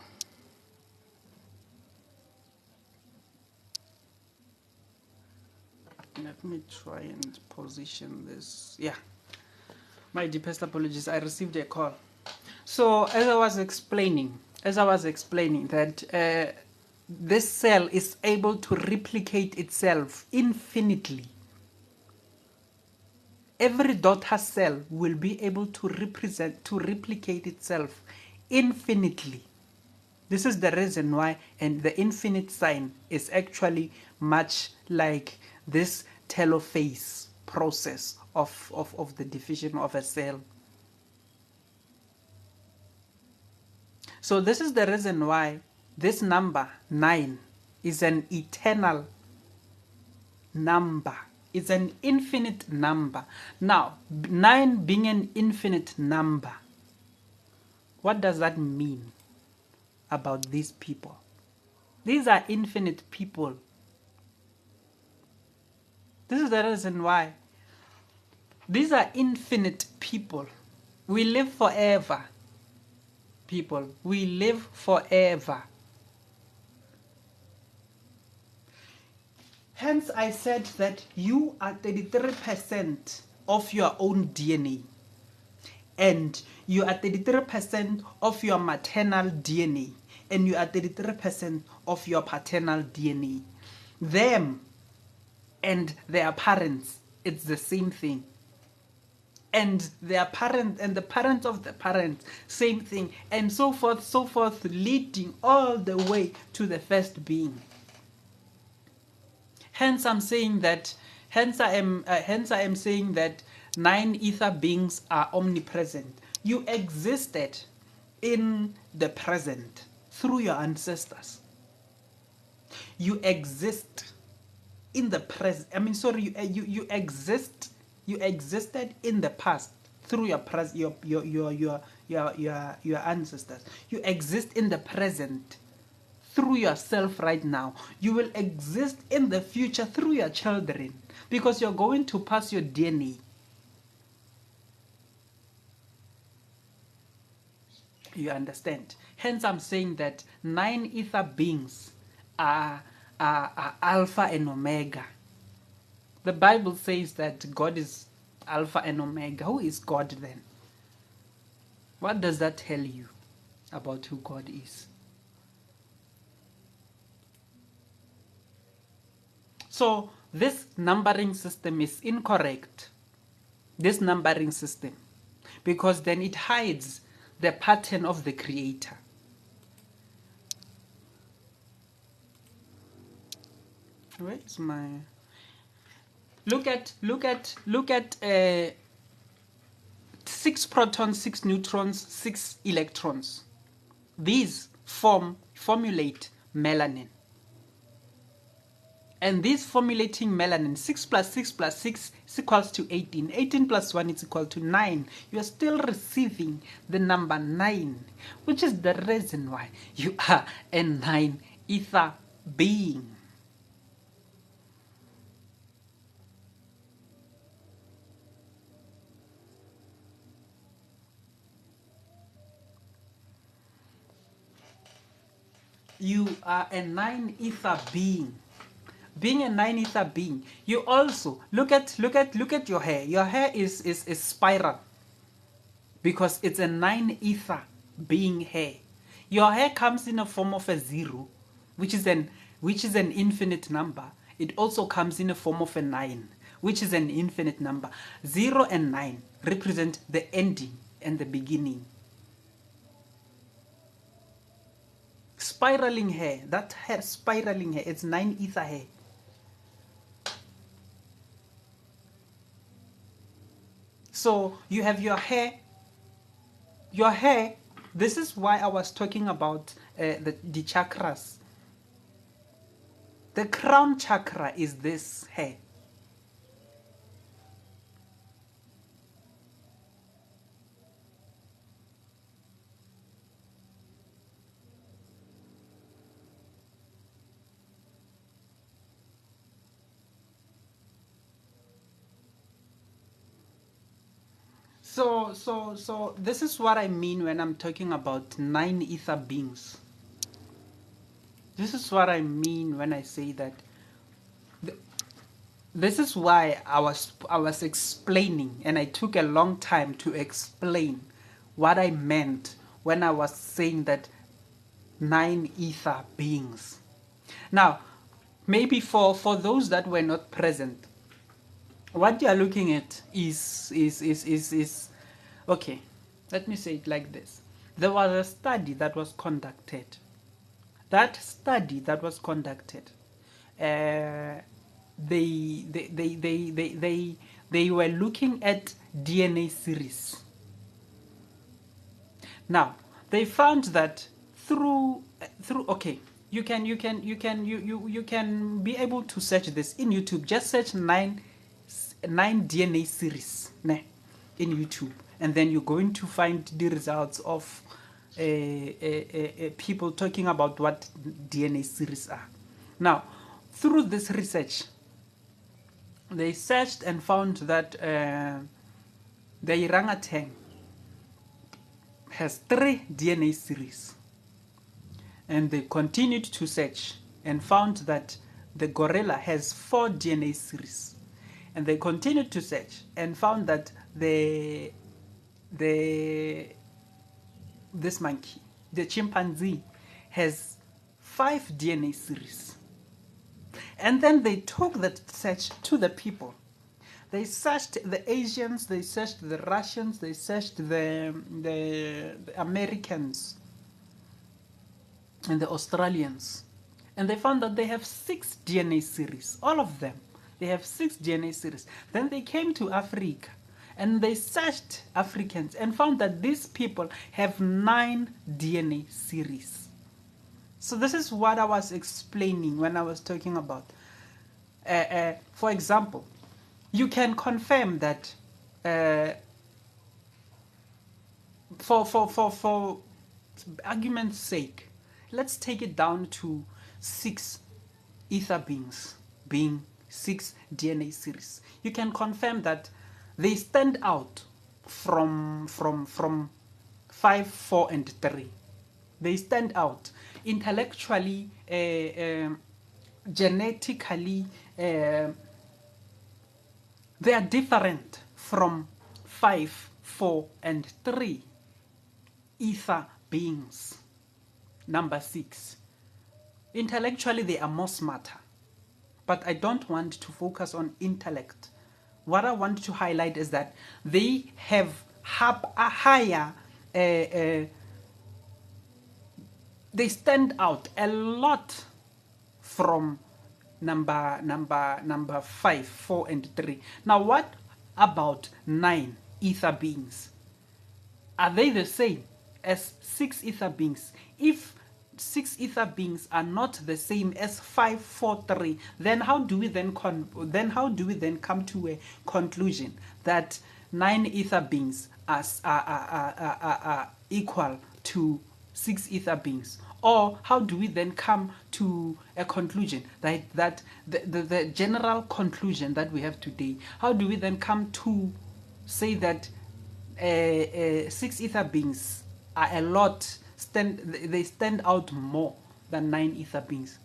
Let me try and position this. Yeah, my deepest apologies. I received a call. So as I was explaining that this cell is able to replicate itself infinitely. Every daughter cell will be able to replicate itself infinitely. This is the reason why, and the infinite sign is actually much like this telophase process of the division of a cell. So this is the reason why this number 9 is an eternal number. It's an infinite number. Now, 9 being an infinite number, what does that mean about these people? These are infinite people. This is the reason why. These are infinite people. We live forever. people. We live forever. Hence, I said that you are 33% of your own DNA. And you are 33% of your maternal DNA. And you are 33% of your paternal DNA. Them and their parents, it's the same thing. And their parent and the parent of the parent, same thing. And so forth, leading all the way to the first being. Hence, I'm saying that. Hence, I am saying that 9 ether beings are omnipresent. You existed in the present through your ancestors. You exist in the present. I mean, sorry, you exist. You existed in the past through your ancestors. You exist in the present through yourself right now. You will exist in the future through your children, because you're going to pass your DNA. You understand? Hence, I'm saying that 9 ether beings are Alpha and Omega. The Bible says that God is Alpha and Omega. Who is God then? What does that tell you about who God is? So this numbering system is incorrect. This numbering system. Because then it hides the pattern of the Creator. Where is my... Look at 6 protons, 6 neutrons, 6 electrons. These formulate melanin. And this formulating melanin, 6 plus 6 plus 6 is equals to 18. 18 plus 1 is equal to 9. You are still receiving the number 9, which is the reason why you are a 9 ether being. You are a 9 ether being. Being a 9 ether being, you also look at your hair. Your hair is spiral because it's a 9 ether being hair. Your hair comes in a form of a 0, which is an infinite number. It also comes in a form of a 9, which is an infinite number. 0 and 9 represent the ending and the beginning. Spiraling hair, that hair, spiraling hair, it's 9 ether hair. So you have your hair. Your hair, this is why I was talking about the chakras. The crown chakra is this hair. So this is what I mean when I'm talking about 9 ether beings. This is what I mean when I say that. This is why I was explaining, and I took a long time to explain what I meant when I was saying that 9 ether beings. Now, maybe for those that were not present, what you are looking at is okay. Let me say it like this. There was a study that was conducted. That study that was conducted, they were looking at DNA series. Now they found that through okay, you can be able to search this in YouTube. Just search 9 DNA series in YouTube, and then you're going to find the results of people talking about what DNA series are. Now, through this research, they searched and found that the orangutan has 3 DNA series. And they continued to search and found that the gorilla has 4 DNA series. And they continued to search and found that this monkey, the chimpanzee, has 5 DNA series. And then they took that search to the people. They searched the Asians, they searched the Russians, they searched the Americans and the Australians. And they found that they have 6 DNA series, all of them. They have 6 DNA series. Then they came to Africa and they searched Africans and found that these people have 9 DNA series. So this is what I was explaining when I was talking about. For example, you can confirm that for argument's sake, let's take it down to 6 ether beings, being 6 DNA series. You can confirm that they stand out from 5, 4, and 3. They stand out intellectually, genetically. They are different from 5, 4, and 3 ether beings. Number 6. Intellectually, they are more smarter. But I don't want to focus on intellect. What I want to highlight is that they have a higher, they stand out a lot from number 5, 4, and 3. Now, what about 9 ether beings? Are they the same as 6 ether beings? If 6 ether beings are not the same as 5, 4, 3, then how do we then come to a conclusion that 9 ether beings are equal to 6 ether beings? Or how do we then come to a conclusion that the general conclusion that we have today? How do we then come to say that 6 ether beings are a lot? They stand out more than 9 ether beings.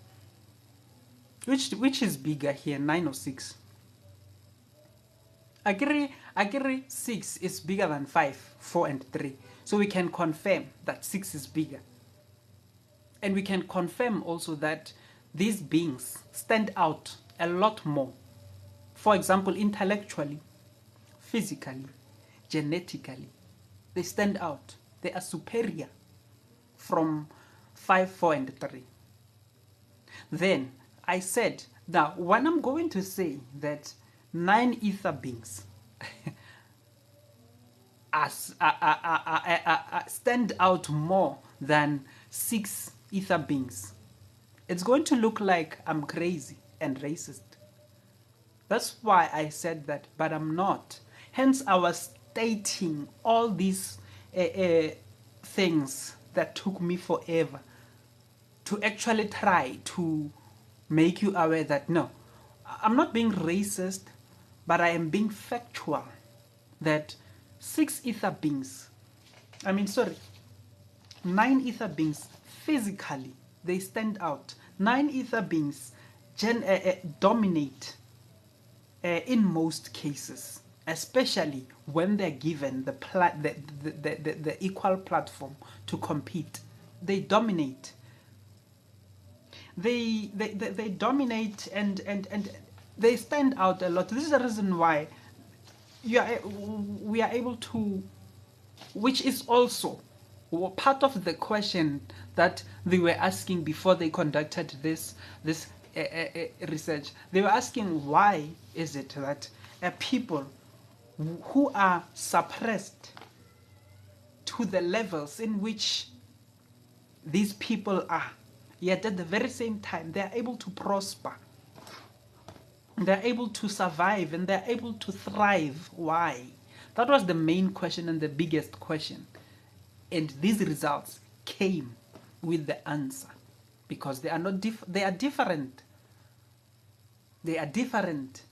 Which is bigger here, 9 or 6? I agree 6 is bigger than 5, 4, and 3. So we can confirm that 6 is bigger. And we can confirm also that these beings stand out a lot more. For example, intellectually, physically, genetically, they stand out. They are superior from 5, 4, and 3. Then I said, now when I'm going to say that 9 ether beings stand out more than 6 ether beings, it's going to look like I'm crazy and racist. That's why I said that, but I'm not. Hence, I was stating all these things that took me forever to actually try to make you aware that no, I'm not being racist, but I am being factual that 6 ether beings, 9 ether beings physically, they stand out. 9 ether beings dominate in most cases, especially when they're given the equal platform to compete. They dominate. They dominate and they stand out a lot. This is the reason why we are able to, which is also part of the question that they were asking before they conducted this research. They were asking, why is it that people who are suppressed to the levels in which these people are, yet at the very same time they are able to prosper, they're able to survive, and they're able to thrive? Why? That was the main question and the biggest question. And these results came with the answer, because they are not they are different. They are different.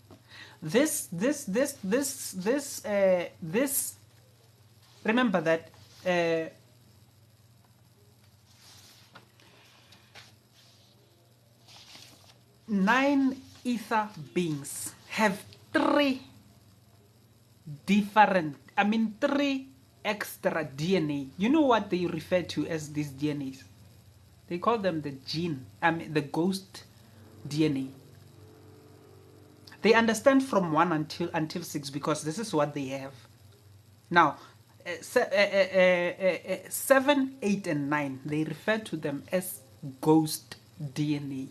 This remember that 9 ether beings have 3 different, three extra DNA. You know what they refer to as these DNAs? They call them the the ghost DNA. They understand from 1 until 6 because this is what they have. Now, 7, 8, and 9, they refer to them as ghost DNA.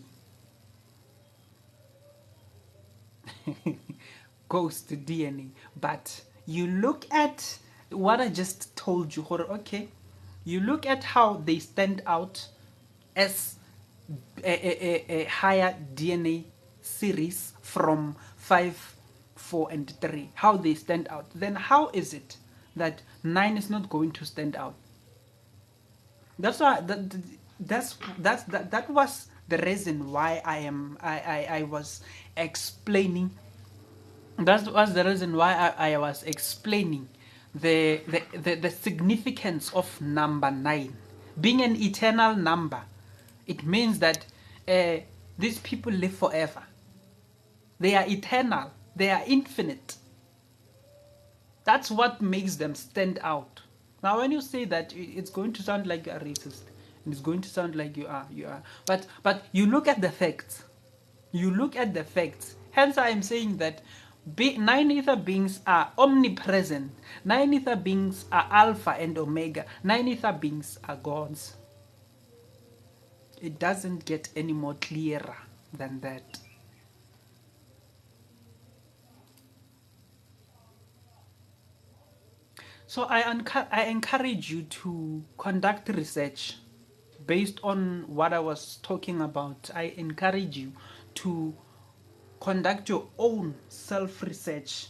Ghost DNA. But you look at what I just told you, okay? You look at how they stand out as a higher DNA series from 5, 4, and 3. How they stand out. Then how is it that 9 is not going to stand out? That's why that was the reason why I was explaining. That was the reason why I was explaining the significance of number 9 being an eternal number. It means that these people live forever. They are eternal. They are infinite. That's what makes them stand out. Now, when you say that, it's going to sound like you are racist, and it's going to sound like you are. But you look at the facts. You look at the facts. Hence, I am saying that 9 ether beings are omnipresent. 9 ether beings are Alpha and Omega. 9 ether beings are gods. It doesn't get any more clearer than that. So I encourage you to conduct research based on what I was talking about. I encourage you to conduct your own self-research.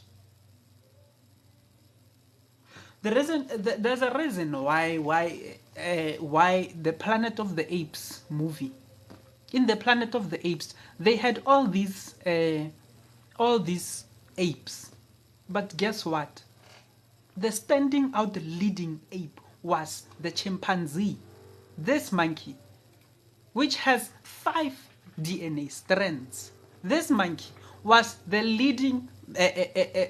There's a reason why the Planet of the Apes movie. In the Planet of the Apes, they had all these apes, but guess what? The standing out leading ape was the chimpanzee, this monkey, which has 5 DNA strands. This monkey was the leading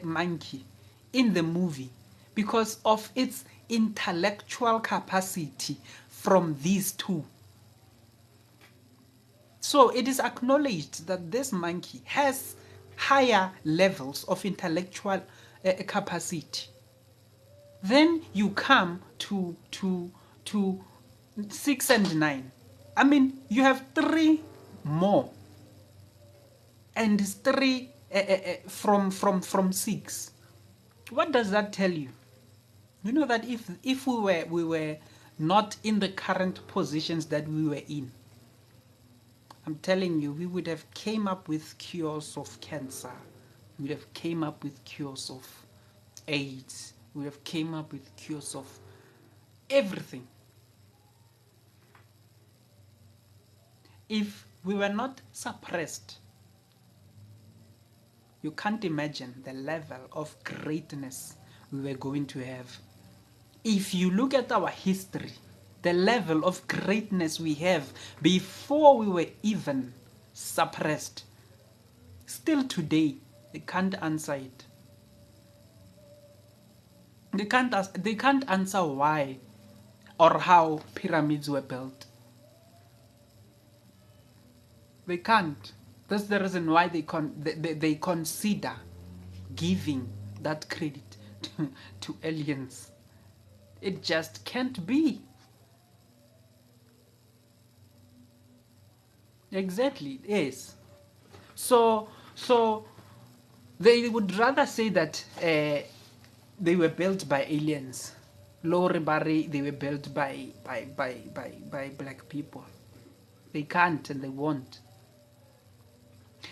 monkey in the movie because of its intellectual capacity from these two. So it is acknowledged that this monkey has higher levels of intellectual capacity. Then you come to 6 and 9. You have 3 more, and 3 from 6. What does that tell you? You know that if we were not in the current positions that we were in, I'm telling you, we would have came up with cures of cancer. We would have came up with cures of AIDS. We have came up with cures of everything. If we were not suppressed, you can't imagine the level of greatness we were going to have. If you look at our history, the level of greatness we have before we were even suppressed, still today, they can't answer it. They can't answer why or how pyramids were built. They can't. That's the reason why they consider giving that credit to aliens. It just can't be. Exactly, yes. So they would rather say that they were built by aliens. Lori Barry, they were built by black people. They can't and they won't.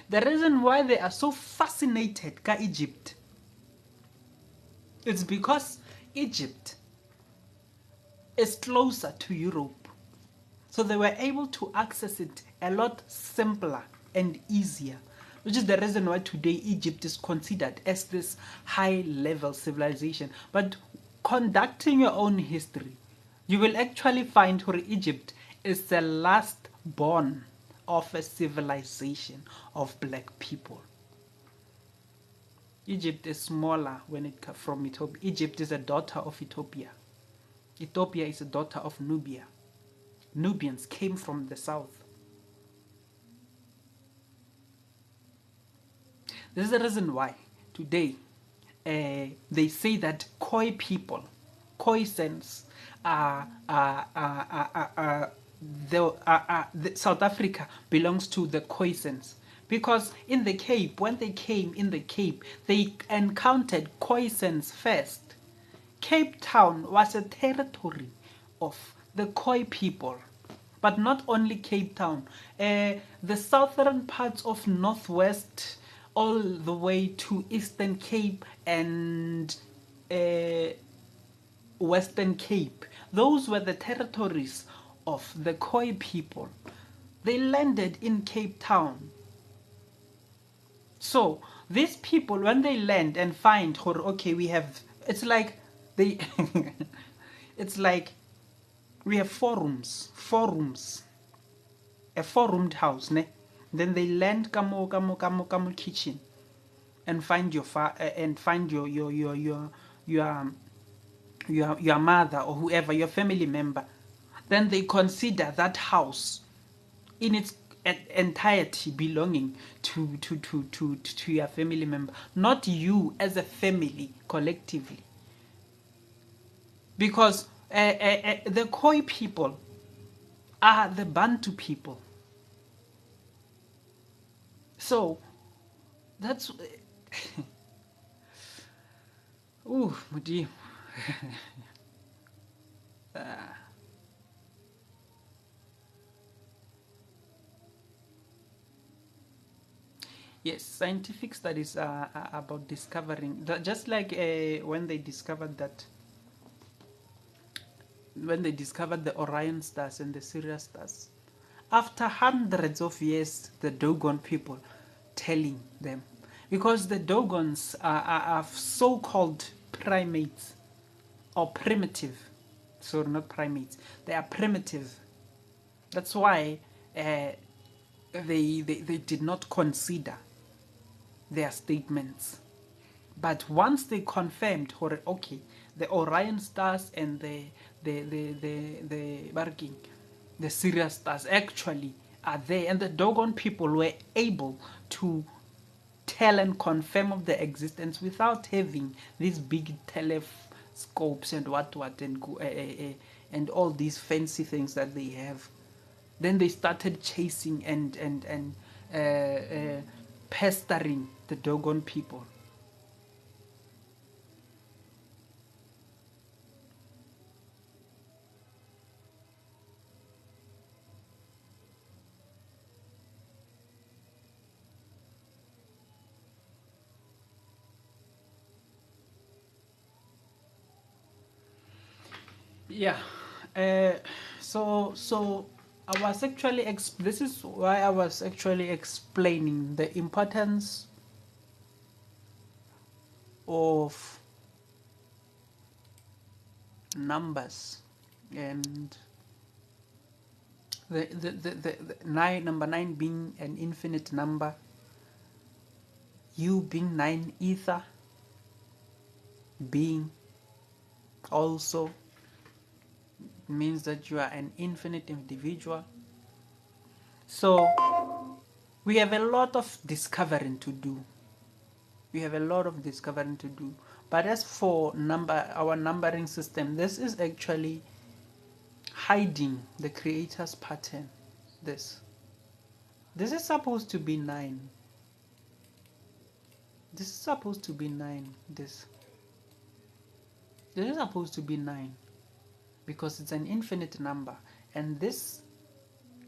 The reason why they are so fascinated by Egypt, it's because Egypt is closer to Europe. So they were able to access it a lot simpler and easier, which is the reason why today Egypt is considered as this high-level civilization. But conducting your own history, you will actually find where Egypt is the last born of a civilization of black people. Egypt is smaller when it comes from Ethiopia. Egypt is a daughter of Ethiopia. Ethiopia is a daughter of Nubia. Nubians came from the south. This is the reason why today they say that Khoi people, Khoisans, South Africa belongs to the Khoisans. Because in the Cape, when they came in the Cape, they encountered Khoisans first. Cape Town was a territory of the Khoi people. But not only Cape Town, the southern parts of Northwest, all the way to Eastern Cape and Western Cape. Those were the territories of the Khoi people. They landed in Cape Town. So these people, when they land and find, okay, we have, it's like they, it's like we have four rooms, a four-roomed house, ne? Then they land kamo kitchen and find your your mother or whoever, your family member. Then they consider that house in its entirety belonging to your family member, not you as a family collectively. Because the Khoi people are the Bantu people. So that's ooh, Mudi. Yes, scientific studies are about discovering that, just like when they discovered the Orion stars and the Sirius stars. After hundreds of years, the Dogon people telling them, because the Dogons are so-called primates or primitive. Sorry, not primates. They are primitive. That's why they did not consider their statements. But once they confirmed, okay, the Orion stars and the Sirius stars actually are there, and the Dogon people were able to tell and confirm of the existence without having these big telescopes and what and all these fancy things that they have. Then they started chasing and pestering the Dogon people. Yeah. So I was actually this is why I was actually explaining the importance of numbers and the number 9 being an infinite number, you being 9 ether being also means that you are an infinite individual. So we have a lot of discovering to do. But as for our numbering system, this is actually hiding the creator's pattern. This is supposed to be 9. This is supposed to be 9. This is supposed to be 9 because it's an infinite number, and this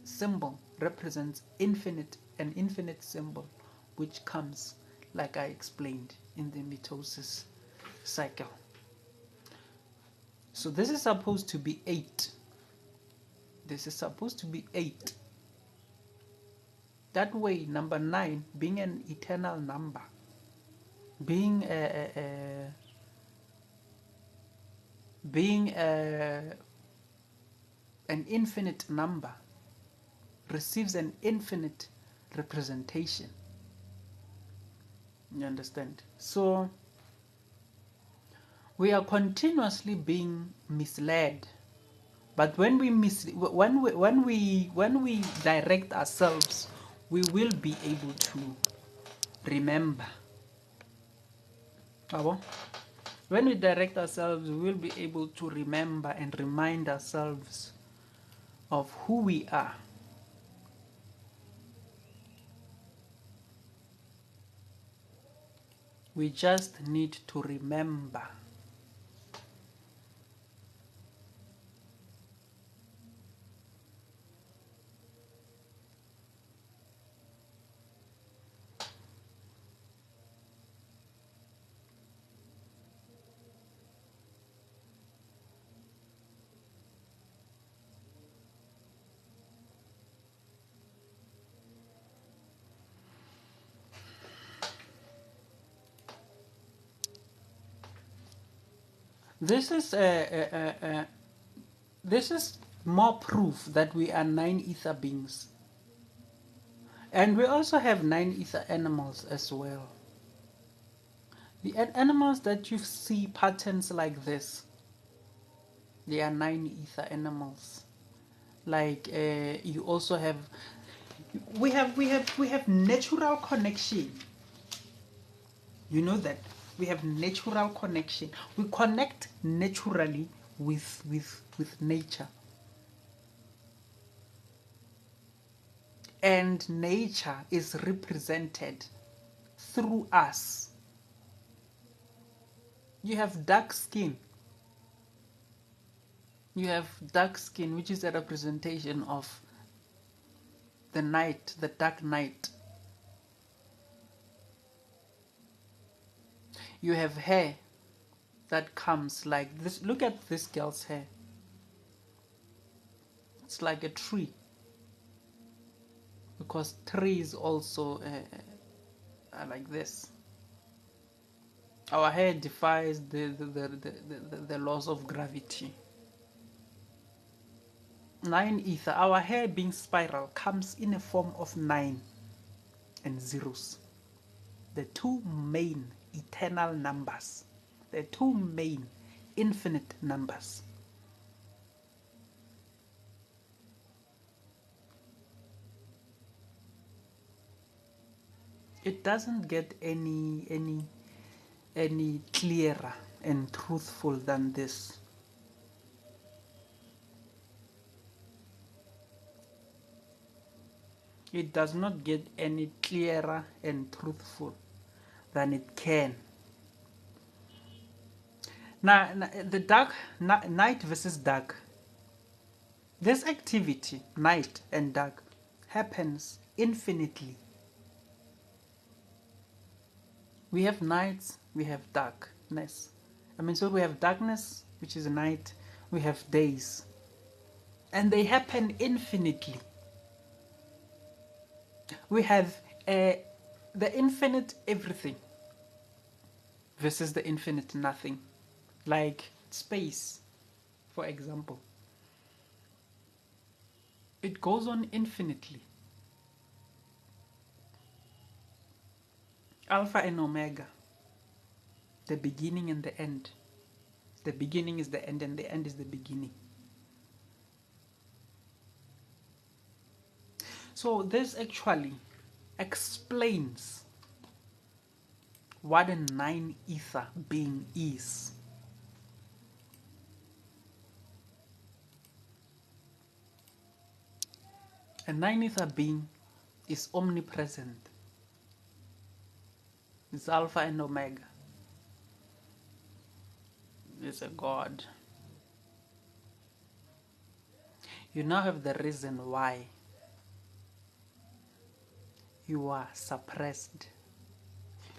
symbol represents an infinite symbol, which comes, like I explained, in the mitosis cycle. So this is supposed to be 8. This is supposed to be 8. That way, number 9 being an eternal number, being an infinite number, receives an infinite representation. You understand? So we are continuously being misled. But when we direct ourselves, we will be able to remember. When we direct ourselves, we will be able to remember and remind ourselves of who we are. We just need to remember. This is more proof that we are 9 ether beings. And we also have 9 ether animals as well. The animals that you see patterns like this, they are 9 ether animals. Like you also have, we have natural connection. You know that we have natural connection. We connect naturally with nature. And nature is represented through us. You have dark skin. You have dark skin, which is a representation of the night, the dark night. You have hair that comes like this. Look at this girl's hair. It's like a tree, because trees also like this. Our hair defies the laws of gravity. 9 ether, our hair being spiral, comes in a form of 9 and zeros. The two main eternal numbers. The two main infinite numbers. It doesn't get any clearer and truthful than this. It does not get any clearer and truthful than it can. Now, the dark, night versus dark. This activity, night and dark, happens infinitely. We have nights, we have darkness. So we have darkness, which is night, we have days. And they happen infinitely. We have the infinite everything versus the infinite nothing. Like space, for example. It goes on infinitely. Alpha and Omega. The beginning and the end. The beginning is the end and the end is the beginning. So this actually explains what a 9 ether being is. A 9 ether being is omnipresent. It's Alpha and Omega. It's a God. You now have the reason why you are suppressed.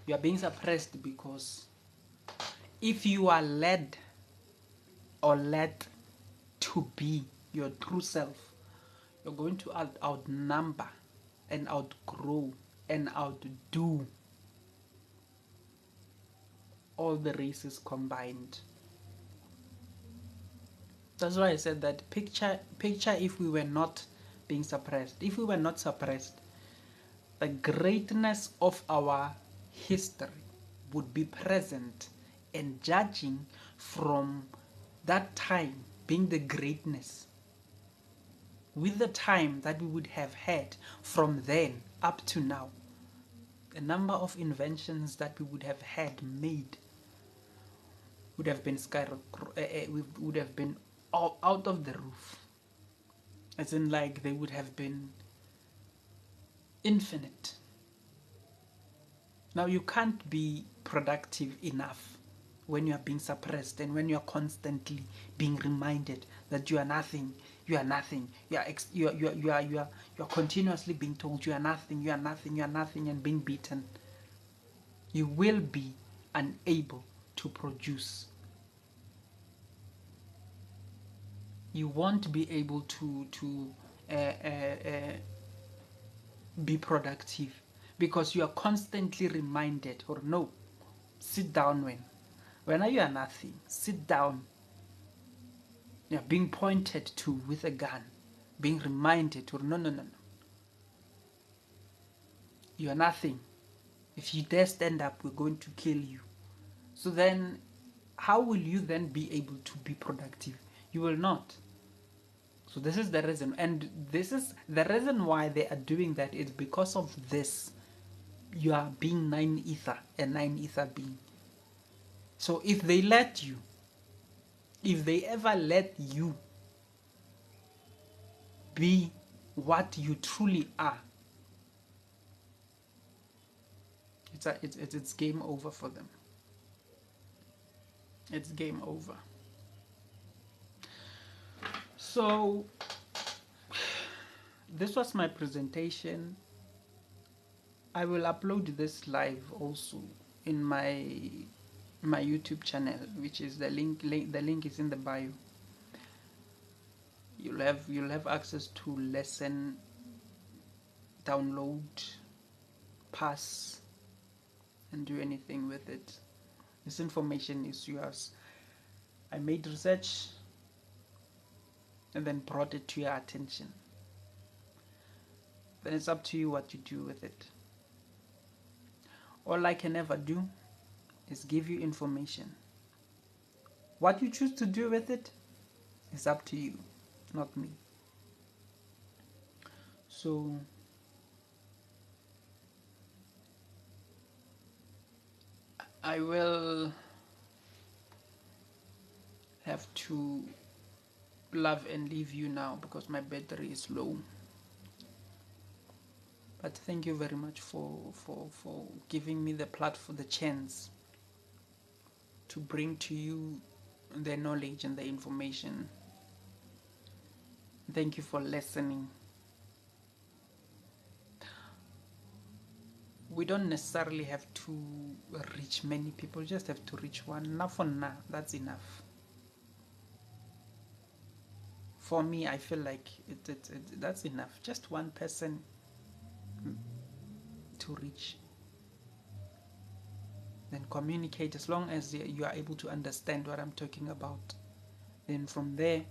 You are being suppressed because if you are led or led to be your true self, you're going to outnumber and outgrow and outdo all the races combined. That's why I said that picture if we were not being suppressed. If we were not suppressed, the greatness of our history would be present and judging from that time being the greatness with the time that we would have had from then up to now. The number of inventions that we would have had made would have been would have been all out of the roof, as in like they would have been infinite. Now you can't be productive enough when you are being suppressed and when you are constantly being reminded that you are nothing, you are nothing, you are continuously being told you are nothing, you are nothing, you are nothing, and being beaten. You will be unable to produce. You won't be able to be productive because you are constantly reminded, or no, sit down when you are nothing, sit down. You are being pointed to with a gun, being reminded, or no, you are nothing. If you dare stand up, we're going to kill you. So then how will you then be able to be productive? You will not. So this is the reason, and this is the reason why they are doing that. Is because of this. You are being 9 ether, a 9 ether being. So if they let you, if they ever let you be what you truly are, it's game over for them. It's game over. So this was my presentation. I will upload this live also in my YouTube channel, which is the link. The link is in the bio. You'll have access to lesson, download, pass, and do anything with it. This information is yours. I made research and then brought it to your attention. Then it's up to you what you do with it. All I can ever do is give you information. What you choose to do with it is up to you, not me. So I will have to love and leave you now because my battery is low. But thank you very much for giving me the platform, the chance to bring to you the knowledge and the information. Thank you for listening. We don't necessarily have to reach many people, just have to reach one. Now for now, that's enough. For me, I feel like that's enough. Just one person to reach. Then communicate. As long as you are able to understand what I'm talking about, then from there,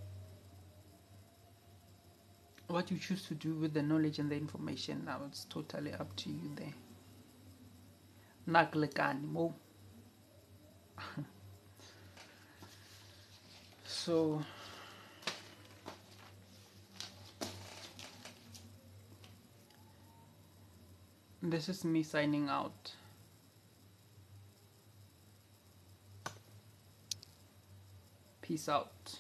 what you choose to do with the knowledge and the information, now it's totally up to you there. So this is me signing out. Peace out.